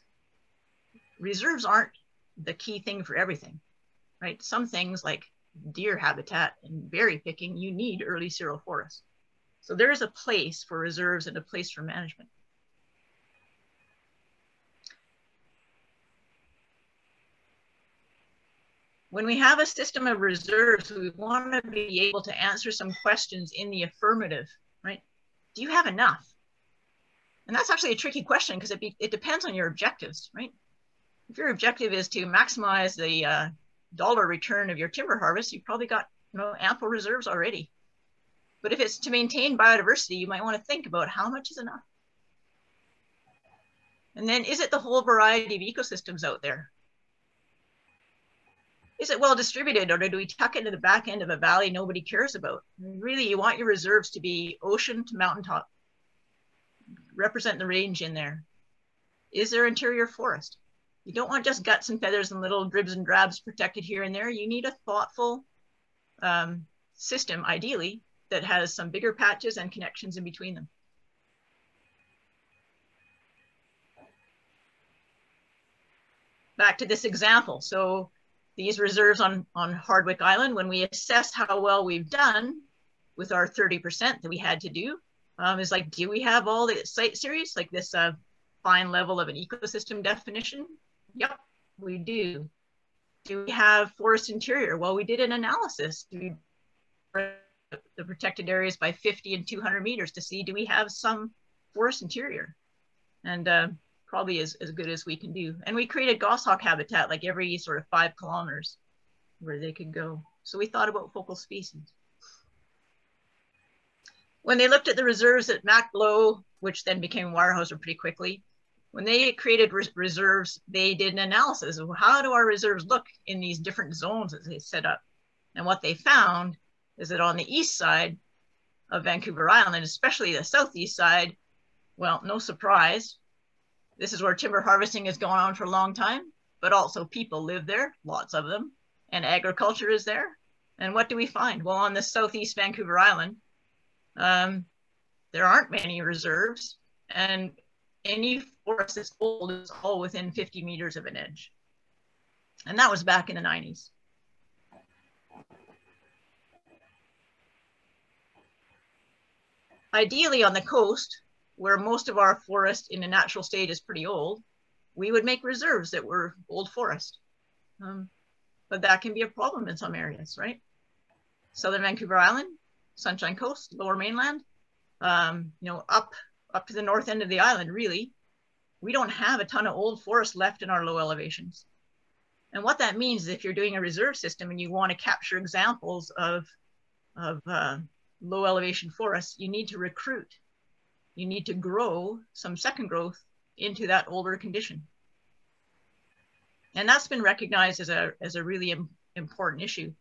Reserves aren't the key thing for everything, right? Some things like deer habitat and berry picking, you need early cereal forests. So there is a place for reserves and a place for management. When we have a system of reserves, we want to be able to answer some questions in the affirmative, right? Do you have enough? And that's actually a tricky question because it depends on your objectives, right? If your objective is to maximize dollar return of your timber harvest, you've probably got, you know, ample reserves already. But if it's to maintain biodiversity, you might want to think about how much is enough. And then, is it the whole variety of ecosystems out there? Is it well distributed, or do we tuck into the back end of a valley nobody cares about? Really, you want your reserves to be ocean to mountaintop. Represent the range in there. Is there interior forest? You don't want just guts and feathers and little dribs and drabs protected here and there. You need a thoughtful system, ideally, that has some bigger patches and connections in between them. Back to this example. So these reserves on Hardwick Island, when we assess how well we've done with our 30% that we had to do, is like, do we have all the site series, like this fine level of an ecosystem definition? Yep, we do. Do we have forest interior? Well, we did an analysis. We the protected areas by 50 and 200 meters to see, do we have some forest interior? And probably as good as we can do. And we created goshawk habitat like every sort of 5 kilometers where they could go. So we thought about focal species. When they looked at the reserves at MacBlow, which then became Weyerhaeuser pretty quickly, when they created reserves, they did an analysis of how do our reserves look in these different zones that they set up. And what they found is that on the east side of Vancouver Island, especially the southeast side, well, no surprise, this is where timber harvesting has gone on for a long time, but also people live there, lots of them, and agriculture is there. And what do we find? Well, on the southeast Vancouver Island, there aren't many reserves, and any forest that's old is all within 50 meters of an edge. And that was back in the 90s. Ideally on the coast, where most of our forest in a natural state is pretty old, we would make reserves that were old forest. But that can be a problem in some areas, right? Southern Vancouver Island, Sunshine Coast, Lower Mainland, you know, up to the north end of the island, really, we don't have a ton of old forest left in our low elevations. And what that means is if you're doing a reserve system and you want to capture examples of low elevation forests, you need to recruit. You need to grow some second growth into that older condition. And that's been recognized as a really important issue.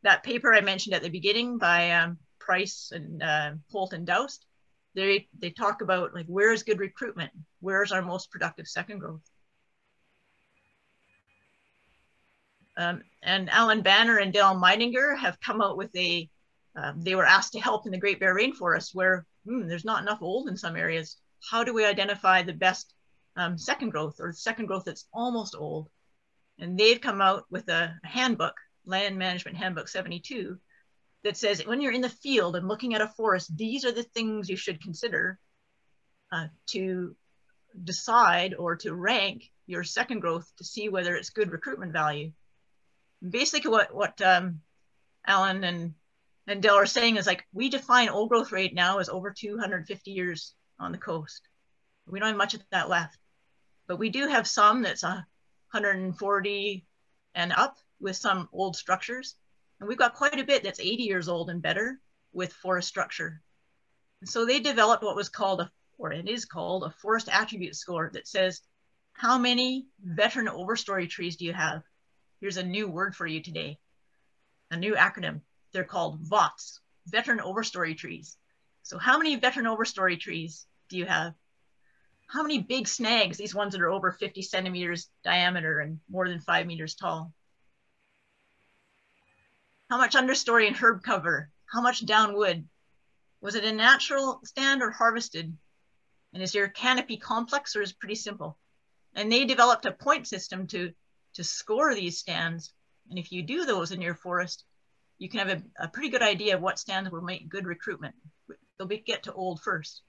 That paper I mentioned at the beginning by Price and Holt and Doust, they talk about like, where's good recruitment? Where's our most productive second growth? And Alan Banner and Dale Meidinger have come out with they were asked to help in the Great Bear Rainforest where there's not enough old in some areas. How do we identify the best second growth, or second growth that's almost old? And they've come out with a handbook, Land Management Handbook 72, that says when you're in the field and looking at a forest, these are the things you should consider to decide or to rank your second growth to see whether it's good recruitment value. Basically what Alan and Dell are saying is like, we define old growth rate now as over 250 years on the coast. We don't have much of that left, but we do have some that's 140 and up with some old structures. And we've got quite a bit that's 80 years old and better with forest structure. And so they developed what was called it is called a forest attribute score that says, how many veteran overstory trees do you have? Here's a new word for you today, a new acronym. They're called VOTs, veteran overstory trees. So how many veteran overstory trees do you have? How many big snags, these ones that are over 50 centimeters diameter and more than 5 meters tall? How much understory and herb cover? How much down wood? Was it a natural stand or harvested? And is your canopy complex or is it pretty simple? And they developed a point system to score these stands. And if you do those in your forest, you can have a pretty good idea of what stands will make good recruitment. They'll get to old first.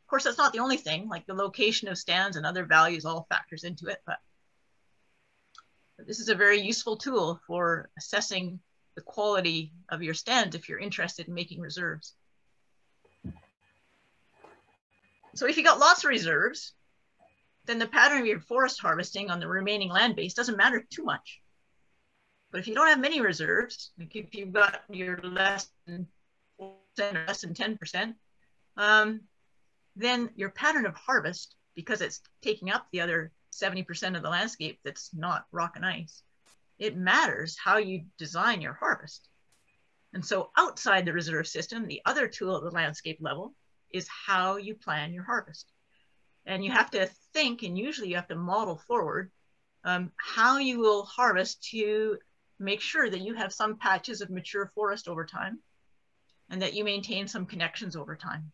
Of course, that's not the only thing, like the location of stands and other values all factors into it, but this is a very useful tool for assessing the quality of your stands if you're interested in making reserves. So if you got lots of reserves, then the pattern of your forest harvesting on the remaining land base doesn't matter too much. But if you don't have many reserves, like if you've got your less than 4% or less than 10%, then your pattern of harvest, because it's taking up the other 70% of the landscape that's not rock and ice, it matters how you design your harvest. And so outside the reserve system, the other tool at the landscape level is how you plan your harvest. And you have to think, and usually you have to model forward how you will harvest to make sure that you have some patches of mature forest over time and that you maintain some connections over time.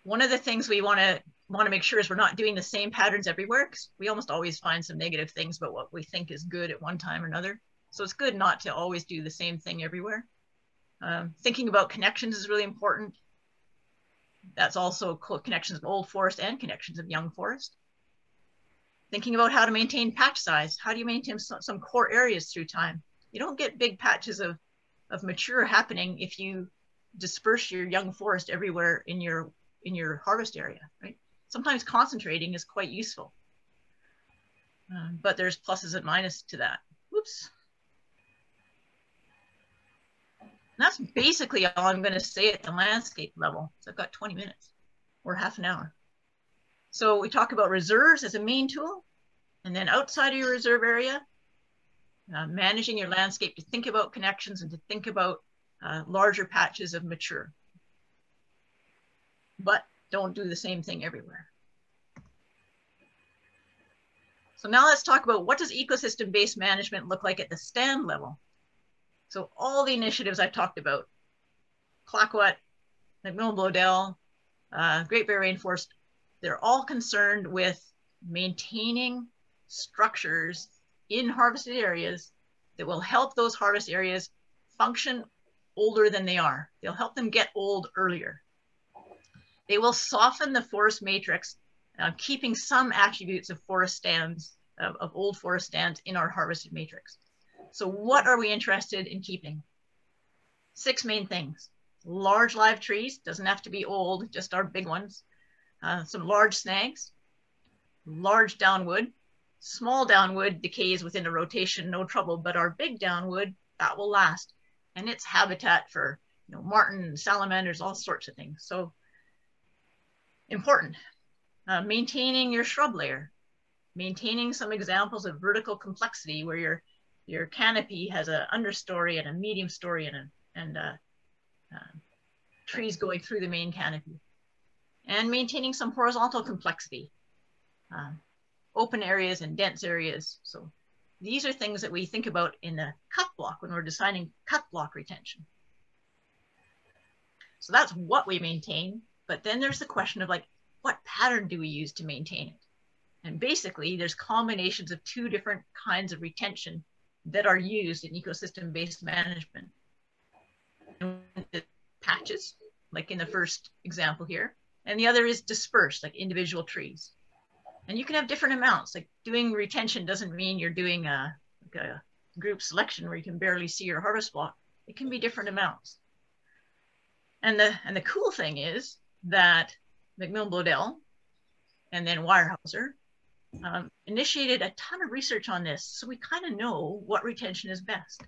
One of the things we want to make sure is we're not doing the same patterns everywhere, because we almost always find some negative things about what we think is good at one time or another. So it's good not to always do the same thing everywhere. Thinking about connections is really important. That's also connections of old forest and connections of young forest. Thinking about how to maintain patch size. How do you maintain some core areas through time? You don't get big patches of mature happening if you disperse your young forest everywhere in your harvest area, right? Sometimes concentrating is quite useful, but there's pluses and minuses to that. Whoops. And that's basically all I'm going to say at the landscape level. So I've got 20 minutes or half an hour. So we talk about reserves as a main tool, and then outside of your reserve area, managing your landscape to think about connections and to think about larger patches of mature. But don't do the same thing everywhere. So now let's talk about what does ecosystem-based management look like at the stand level. So all the initiatives I've talked about, Clayoquot, McMillan-Bloedel, Great Bear Rainforest, they're all concerned with maintaining structures in harvested areas that will help those harvest areas function older than they are. They'll help them get old earlier. They will soften the forest matrix, keeping some attributes of forest stands, of old forest stands in our harvested matrix. So what are we interested in keeping? 6 main things. Large live trees, doesn't have to be old, just our big ones. Some large snags, large downwood. Small downwood decays within a rotation, no trouble, but our big downwood, that will last. And it's habitat for marten, salamanders, all sorts of things. So important. Maintaining your shrub layer, maintaining some examples of vertical complexity where your canopy has an understory and a medium story and trees going through the main canopy, and maintaining some horizontal complexity, open areas and dense areas. So these are things that we think about in the cut block when we're designing cut block retention. So that's what we maintain. But then there's the question of what pattern do we use to maintain it? And basically there's combinations of 2 different kinds of retention that are used in ecosystem-based management. Patches, like in the first example here, and the other is dispersed, like individual trees. And you can have different amounts. Like doing retention doesn't mean you're doing a group selection where you can barely see your harvest block. It can be different amounts. And the cool thing is that McMillan-Bloedel and then Weyerhaeuser initiated a ton of research on this, so we kind of know what retention is best.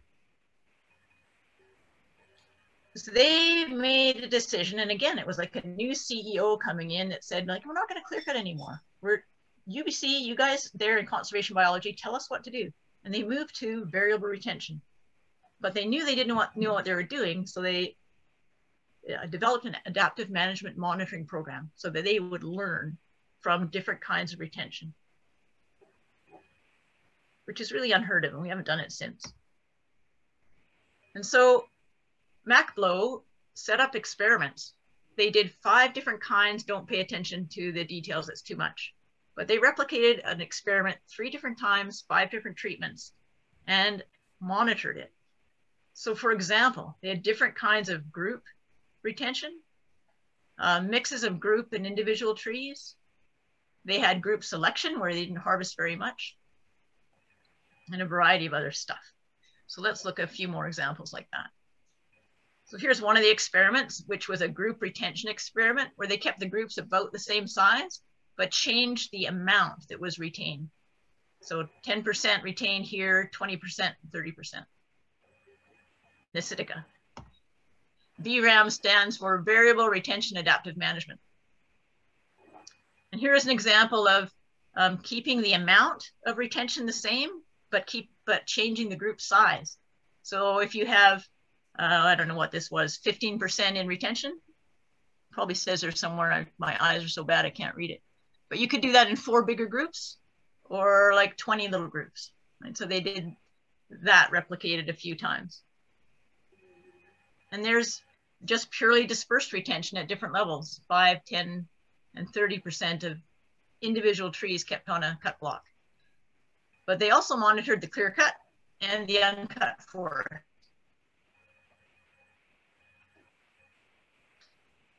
So they made a decision, and again, it was like a new CEO coming in that said, we're not going to clear cut anymore. We're UBC, you guys there in conservation biology, tell us what to do. And they moved to variable retention, but they knew they didn't know what they were doing, so they developed an adaptive management monitoring program so that they would learn from different kinds of retention, which is really unheard of, and we haven't done it since. And so MacBlow set up experiments. They did 5 different kinds. Don't pay attention to the details, it's too much. But they replicated an experiment 3 different times, 5 different treatments, and monitored it. So for example, they had different kinds of group retention, mixes of group and individual trees. They had group selection where they didn't harvest very much, and a variety of other stuff. So let's look at a few more examples like that. So here's one of the experiments, which was a group retention experiment where they kept the groups about the same size, but changed the amount that was retained. So 10% retained here, 20%, 30%. NCDICA. VRAM stands for Variable Retention Adaptive Management. And here is an example of keeping the amount of retention the same, but changing the group size. So if you have, I don't know what this was, 15% in retention, probably says there somewhere, my eyes are so bad I can't read it. But you could do that in 4 bigger groups or like 20 little groups. Right? So they did that replicated a few times. And there's just purely dispersed retention at different levels, 5, 10, and 30% of individual trees kept on a cut block. But they also monitored the clear cut and the uncut forest.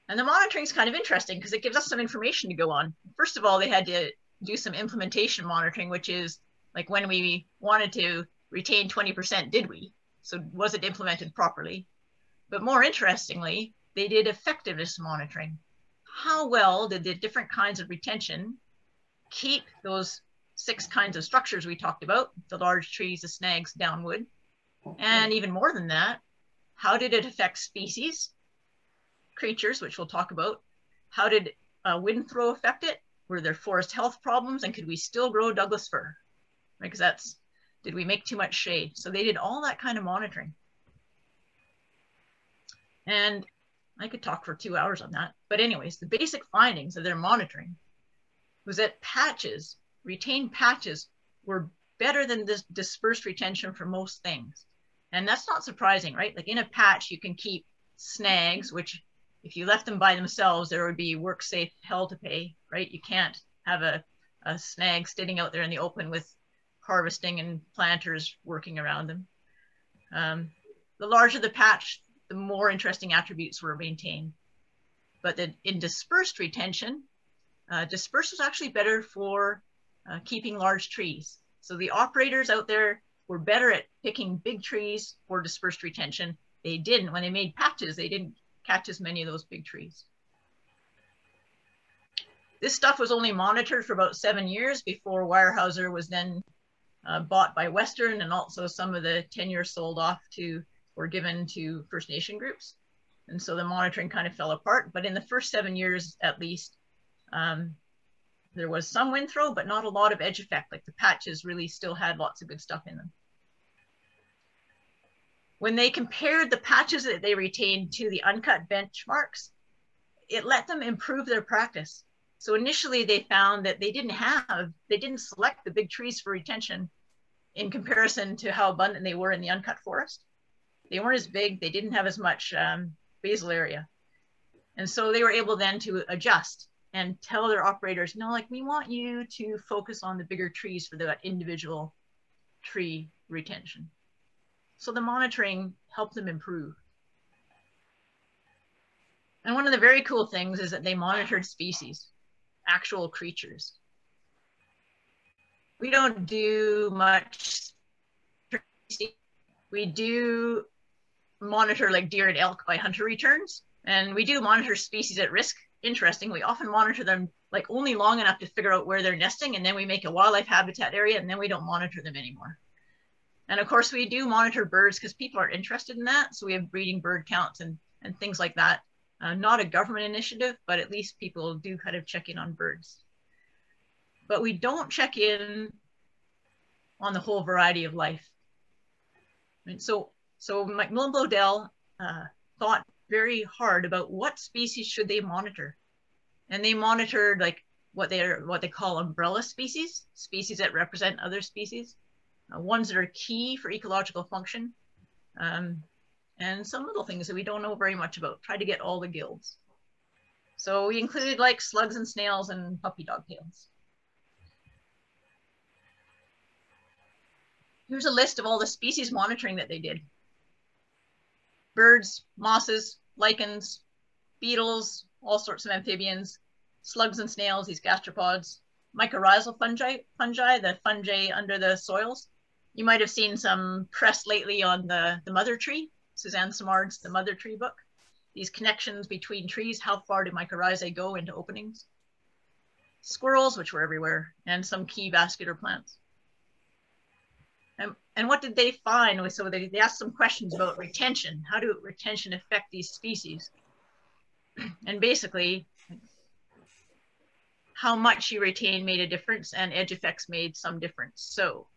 And the monitoring is kind of interesting because it gives us some information to go on. First of all, they had to do some implementation monitoring, which is like when we wanted to retain 20%, did we? So was it implemented properly? But more interestingly, they did effectiveness monitoring. How well did the different kinds of retention keep those 6 kinds of structures we talked about, the large trees, the snags, downwood, and even more than that, how did it affect species, creatures, which we'll talk about? How did wind throw affect it? Were there forest health problems, and could we still grow Douglas fir? Right, because did we make too much shade? So they did all that kind of monitoring. And I could talk for 2 hours on that. But anyways, the basic findings of their monitoring was that patches, retained patches, were better than this dispersed retention for most things. And that's not surprising, right? Like in a patch, you can keep snags, which if you left them by themselves, there would be work safe hell to pay, right? You can't have a snag sitting out there in the open with harvesting and planters working around them. The larger the patch, the more interesting attributes were maintained. But in dispersed retention, dispersed was actually better for keeping large trees. So the operators out there were better at picking big trees for dispersed retention. They didn't, when they made patches, they didn't catch as many of those big trees. This stuff was only monitored for about 7 years before Weyerhaeuser was then bought by Western, and also some of the tenure sold off to, were given to First Nation groups. And so the monitoring kind of fell apart, but in the first 7 years at least, there was some wind throw, but not a lot of edge effect. Like the patches really still had lots of good stuff in them. When they compared the patches that they retained to the uncut benchmarks, it let them improve their practice. So initially they found that they didn't select the big trees for retention in comparison to how abundant they were in the uncut forest. They weren't as big, they didn't have as much basal area. And so they were able then to adjust and tell their operators, no, like we want you to focus on the bigger trees for that individual tree retention. So the monitoring helped them improve. And one of the very cool things is that they monitored species, actual creatures. We don't do much. We do monitor like deer and elk by hunter returns, and we do monitor species at risk. Interesting, we often monitor them like only long enough to figure out where they're nesting, and then we make a wildlife habitat area, and then we don't monitor them anymore. And of course, we do monitor birds because people are interested in that. So we have breeding bird counts and things like that. Not a government initiative, but at least people do kind of check in on birds. But we don't check in on the whole variety of life. And so Macmillan Bloedel thought very hard about what species should they monitor. And they monitored like what they call umbrella species, species that represent other species. Ones that are key for ecological function, and some little things that we don't know very much about. Try to get all the guilds. So we included like slugs and snails and puppy dog tails. Here's a list of all the species monitoring that they did. Birds, mosses, lichens, beetles, all sorts of amphibians, slugs and snails, these gastropods, mycorrhizal fungi, the fungi under the soils. You might have seen some press lately on the mother tree, Suzanne Simard's The Mother Tree book. These connections between trees, how far do mycorrhizae go into openings? squirrels, which were everywhere, and some key vascular plants. And what did they find? So they asked some questions about retention. How do retention affect these species? And basically, how much you retain made a difference, and edge effects made some difference. So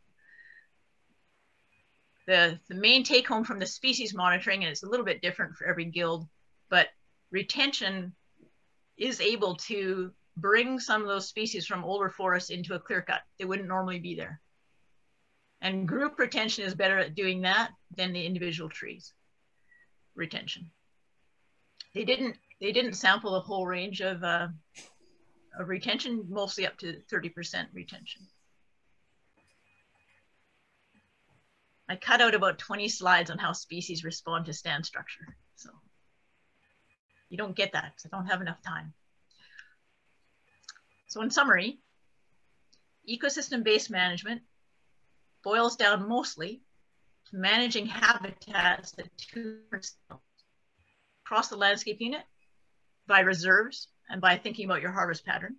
the main take home from the species monitoring, and it's a little bit different for every guild, but retention is able to bring some of those species from older forests into a clear cut. They wouldn't normally be there. And group retention is better at doing that than the individual trees retention. They didn't sample the whole range of retention, mostly up to 30% retention. I cut out about 20 slides on how species respond to stand structure. So you don't get that because I don't have enough time. So in summary, ecosystem-based management boils down mostly to managing habitats at 2% across the landscape unit, by reserves, and by thinking about your harvest pattern,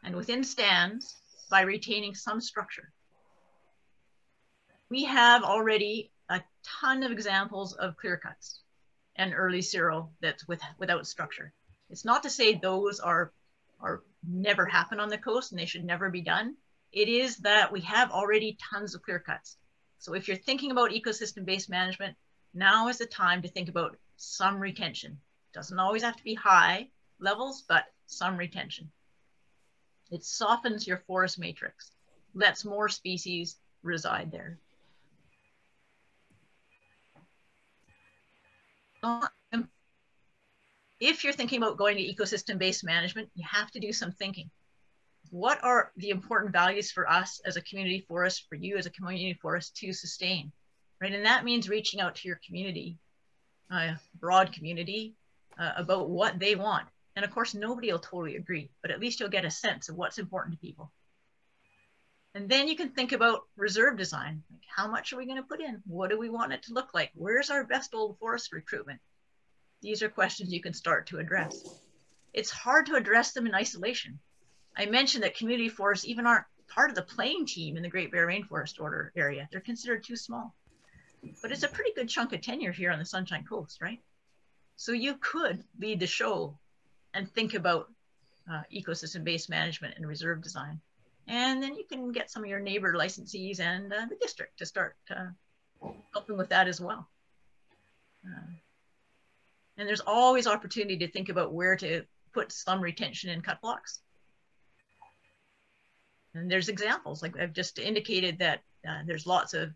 and within stands by retaining some structure. We have already a ton of examples of clear cuts and early cereal that's without structure. It's not to say those are never happen on the coast and they should never be done. It is that we have already tons of clear cuts. So if you're thinking about ecosystem-based management, now is the time to think about some retention. Doesn't always have to be high levels, but some retention. It softens your forest matrix, lets more species reside there. If you're thinking about going to ecosystem-based management, you have to do some thinking. What are the important values for us as a community forest, for you as a community forest to sustain, right? And that means reaching out to your community, broad community, about what they want. And of course, nobody will totally agree, but at least you'll get a sense of what's important to people. And then you can think about reserve design. Like, how much are we going to put in? What do we want it to look like? Where's our best old forest recruitment? These are questions you can start to address. It's hard to address them in isolation. I mentioned that community forests even aren't part of the playing team in the Great Bear Rainforest Order area. They're considered too small. But it's a pretty good chunk of tenure here on the Sunshine Coast, right? So you could lead the show and think about ecosystem-based management and reserve design. And then you can get some of your neighbor licensees and the district to start helping with that as well. And there's always opportunity to think about where to put some retention in cut blocks. And there's examples, like I've just indicated that there's lots of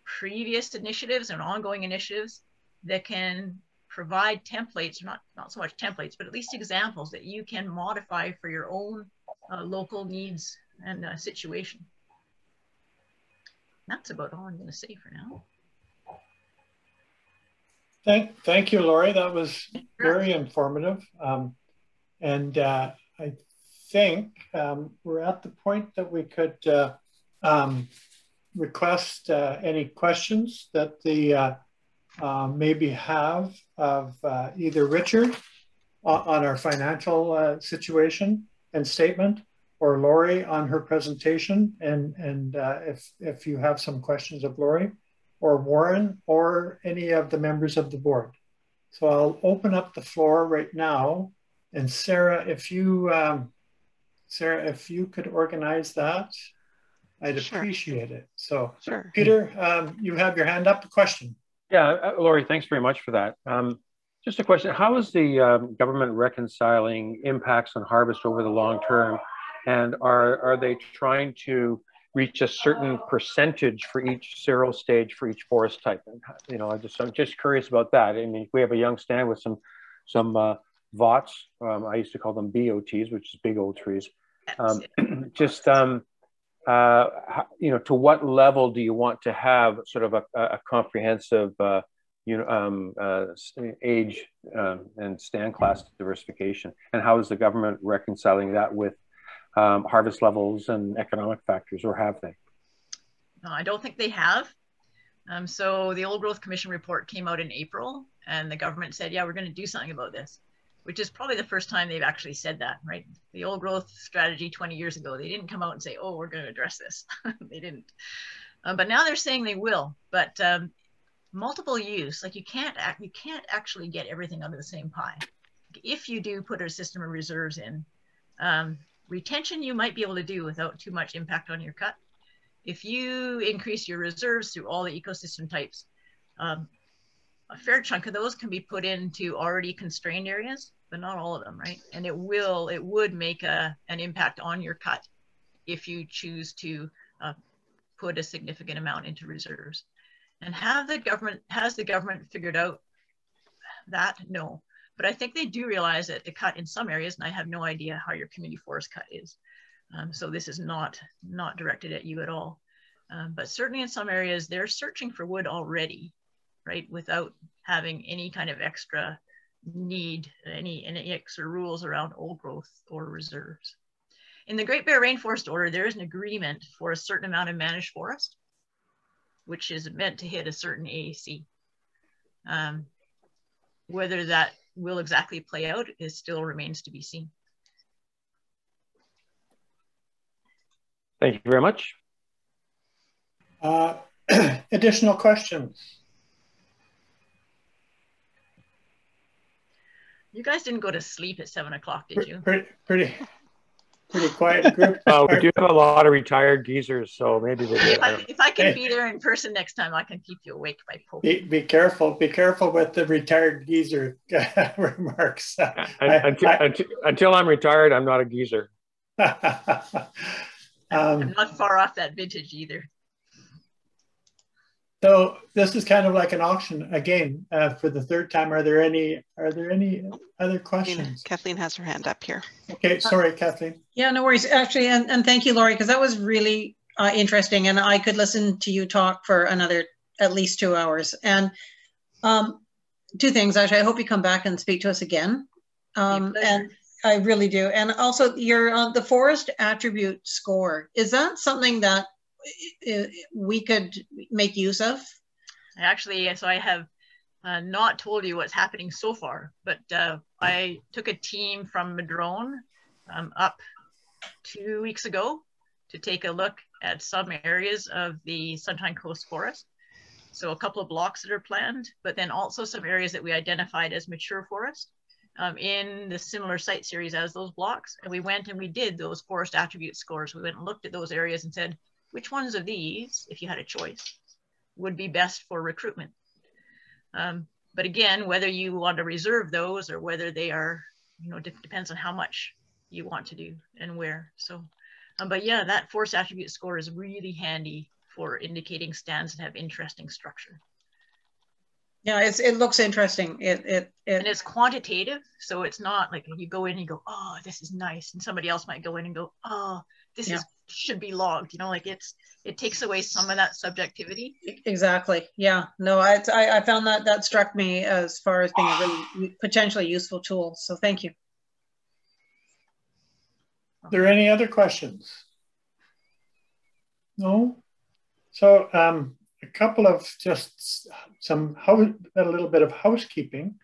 previous initiatives and ongoing initiatives that can provide templates, not so much templates, but at least examples that you can modify for your own local needs and situation. That's about all I'm going to say for now. Thank you, Laurie. That was very informative. And I think we're at the point that we could request any questions that the maybe have of either Richard on our financial situation and statement, or Laurie on her presentation, and if you have some questions of Laurie, or Warren, or any of the members of the board. So I'll open up the floor right now, and Sarah, if you could organize that, I'd appreciate it. So, Peter, you have your hand up. A question. Yeah, Laurie, thanks very much for that. Just a question: how is the government reconciling impacts on harvest over the long term, and are they trying to reach a certain percentage for each cereal stage for each forest type? And, you know, I'm just curious about that. I mean, we have a young stand with some VOTs. I used to call them BOTs, which is big old trees. You know, to what level do you want to have sort of a comprehensive, age and stand class diversification? And how is the government reconciling that with harvest levels and economic factors, or have they? No, I don't think they have. So the Old Growth Commission report came out in April, and the government said, yeah, we're going to do something about this. which is probably the first time they've actually said that, right? The old growth strategy 20 years ago, they didn't come out and say, oh, we're going to address this. They didn't. But now they're saying they will. But multiple use, like you can't actually get everything out of the same pie. If you do put a system of reserves in, retention you might be able to do without too much impact on your cut. If you increase your reserves through all the ecosystem types, a fair chunk of those can be put into already constrained areas, but not all of them, right? And it would make an impact on your cut if you choose to put a significant amount into reserves. And has the government figured out that? No. But I think they do realize that the cut in some areas, and I have no idea how your community forest cut is. So this is not directed at you at all. But certainly in some areas, they're searching for wood already, right? Without having any kind of extra need, any extra rules around old growth or reserves. In the Great Bear Rainforest Order, there is an agreement for a certain amount of managed forest, which is meant to hit a certain AAC. Whether that will exactly play out is still remains to be seen. Thank you very much. Additional questions? You guys didn't go to sleep at 7 o'clock, did you? Pretty quiet group. We do have a lot of retired geezers, so maybe they did. If I can be there in person next time, I can keep you awake by poking. Be careful with the retired geezer remarks. Until I'm retired, I'm not a geezer. I'm not far off that vintage either. So this is kind of like an auction again for the third time. Are there any other questions? Kathleen has her hand up here. Okay, sorry, Kathleen. Yeah, no worries. Actually, and thank you, Laurie, because that was really interesting, and I could listen to you talk for another at least 2 hours. And two things, actually. I hope you come back and speak to us again. And I really do. And also, your the forest attribute score, is that something that we could make use of? Actually, so I have not told you what's happening so far, but I took a team from Madrone up 2 weeks ago to take a look at some areas of the Sunshine Coast Forest. So a couple of blocks that are planned, but then also some areas that we identified as mature forest in the similar site series as those blocks. And we went and we did those forest attribute scores. We went and looked at those areas and said, which ones of these, if you had a choice, would be best for recruitment? But again, whether you want to reserve those or whether they are, depends on how much you want to do and where. So, but yeah, that forest attribute score is really handy for indicating stands that have interesting structure. Yeah, it looks interesting. And it's quantitative, so it's not like you go in and you go, oh, this is nice, and somebody else might go in and go, oh, this should be logged. Like it takes away some of that subjectivity. Exactly. Yeah. No, I found that struck me as far as being a really potentially useful tool. So thank you. Are there any other questions? No. So a couple of just a little bit of housekeeping.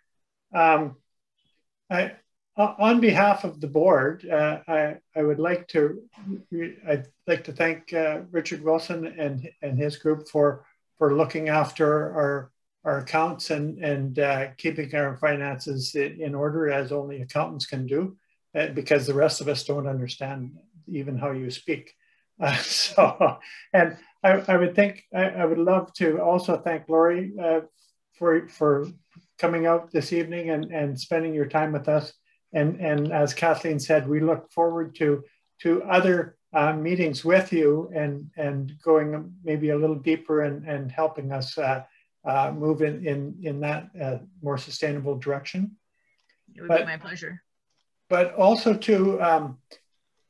On behalf of the board, I'd like to thank Richard Wilson and his group for looking after our accounts and keeping our finances in order as only accountants can do, because the rest of us don't understand even how you speak. And I would love to also thank Laurie for coming out this evening and spending your time with us. And as Kathleen said, we look forward to other meetings with you and going maybe a little deeper and helping us move in that more sustainable direction. It would be my pleasure. But also too,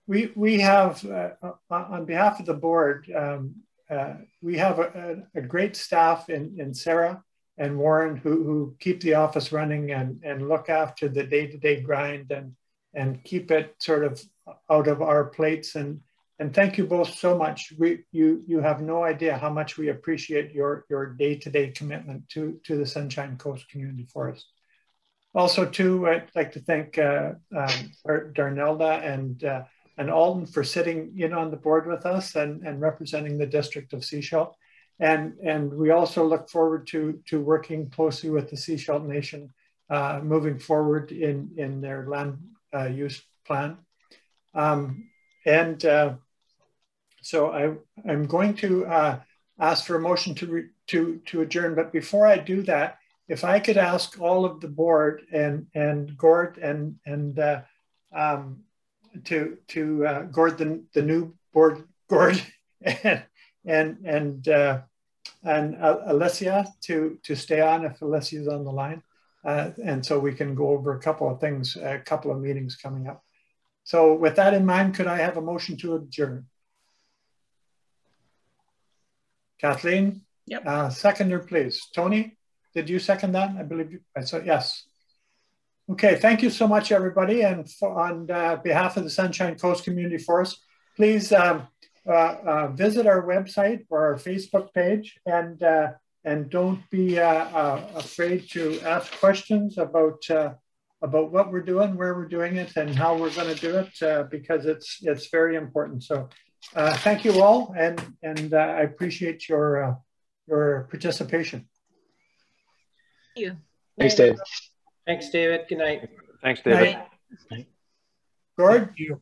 we have, on behalf of the board, we have a great staff in Sarah and Warren who keep the office running and look after the day-to-day grind and keep it sort of out of our plates. And thank you both so much. You have no idea how much we appreciate your day-to-day commitment to the Sunshine Coast Community Forest. Also, too, I'd like to thank Darnelda and Alden for sitting in on the board with us and representing the district of Sechelt. And we also look forward to working closely with the Sechelt Nation moving forward in their land use plan. So I'm going to ask for a motion to adjourn. But before I do that, if I could ask all of the board and Gord and to Gord the new board, Gord and Alicia to stay on if Alicia's on the line, and so we can go over a couple of things, a couple of meetings coming up. So with that in mind, could I have a motion to adjourn? Kathleen? Yep. Seconder, please. Tony, did you second that? I believe you, I said yes. Okay, thank you so much, everybody. And on behalf of the Sunshine Coast Community Forest, please visit our website or our Facebook page, and don't be afraid to ask questions about what we're doing, where we're doing it, and how we're going to do it, because it's very important. So thank you all, and I appreciate your participation. Thank you. Thanks, David. Thanks, David. Good night. Thanks, David. Night. Gord? You.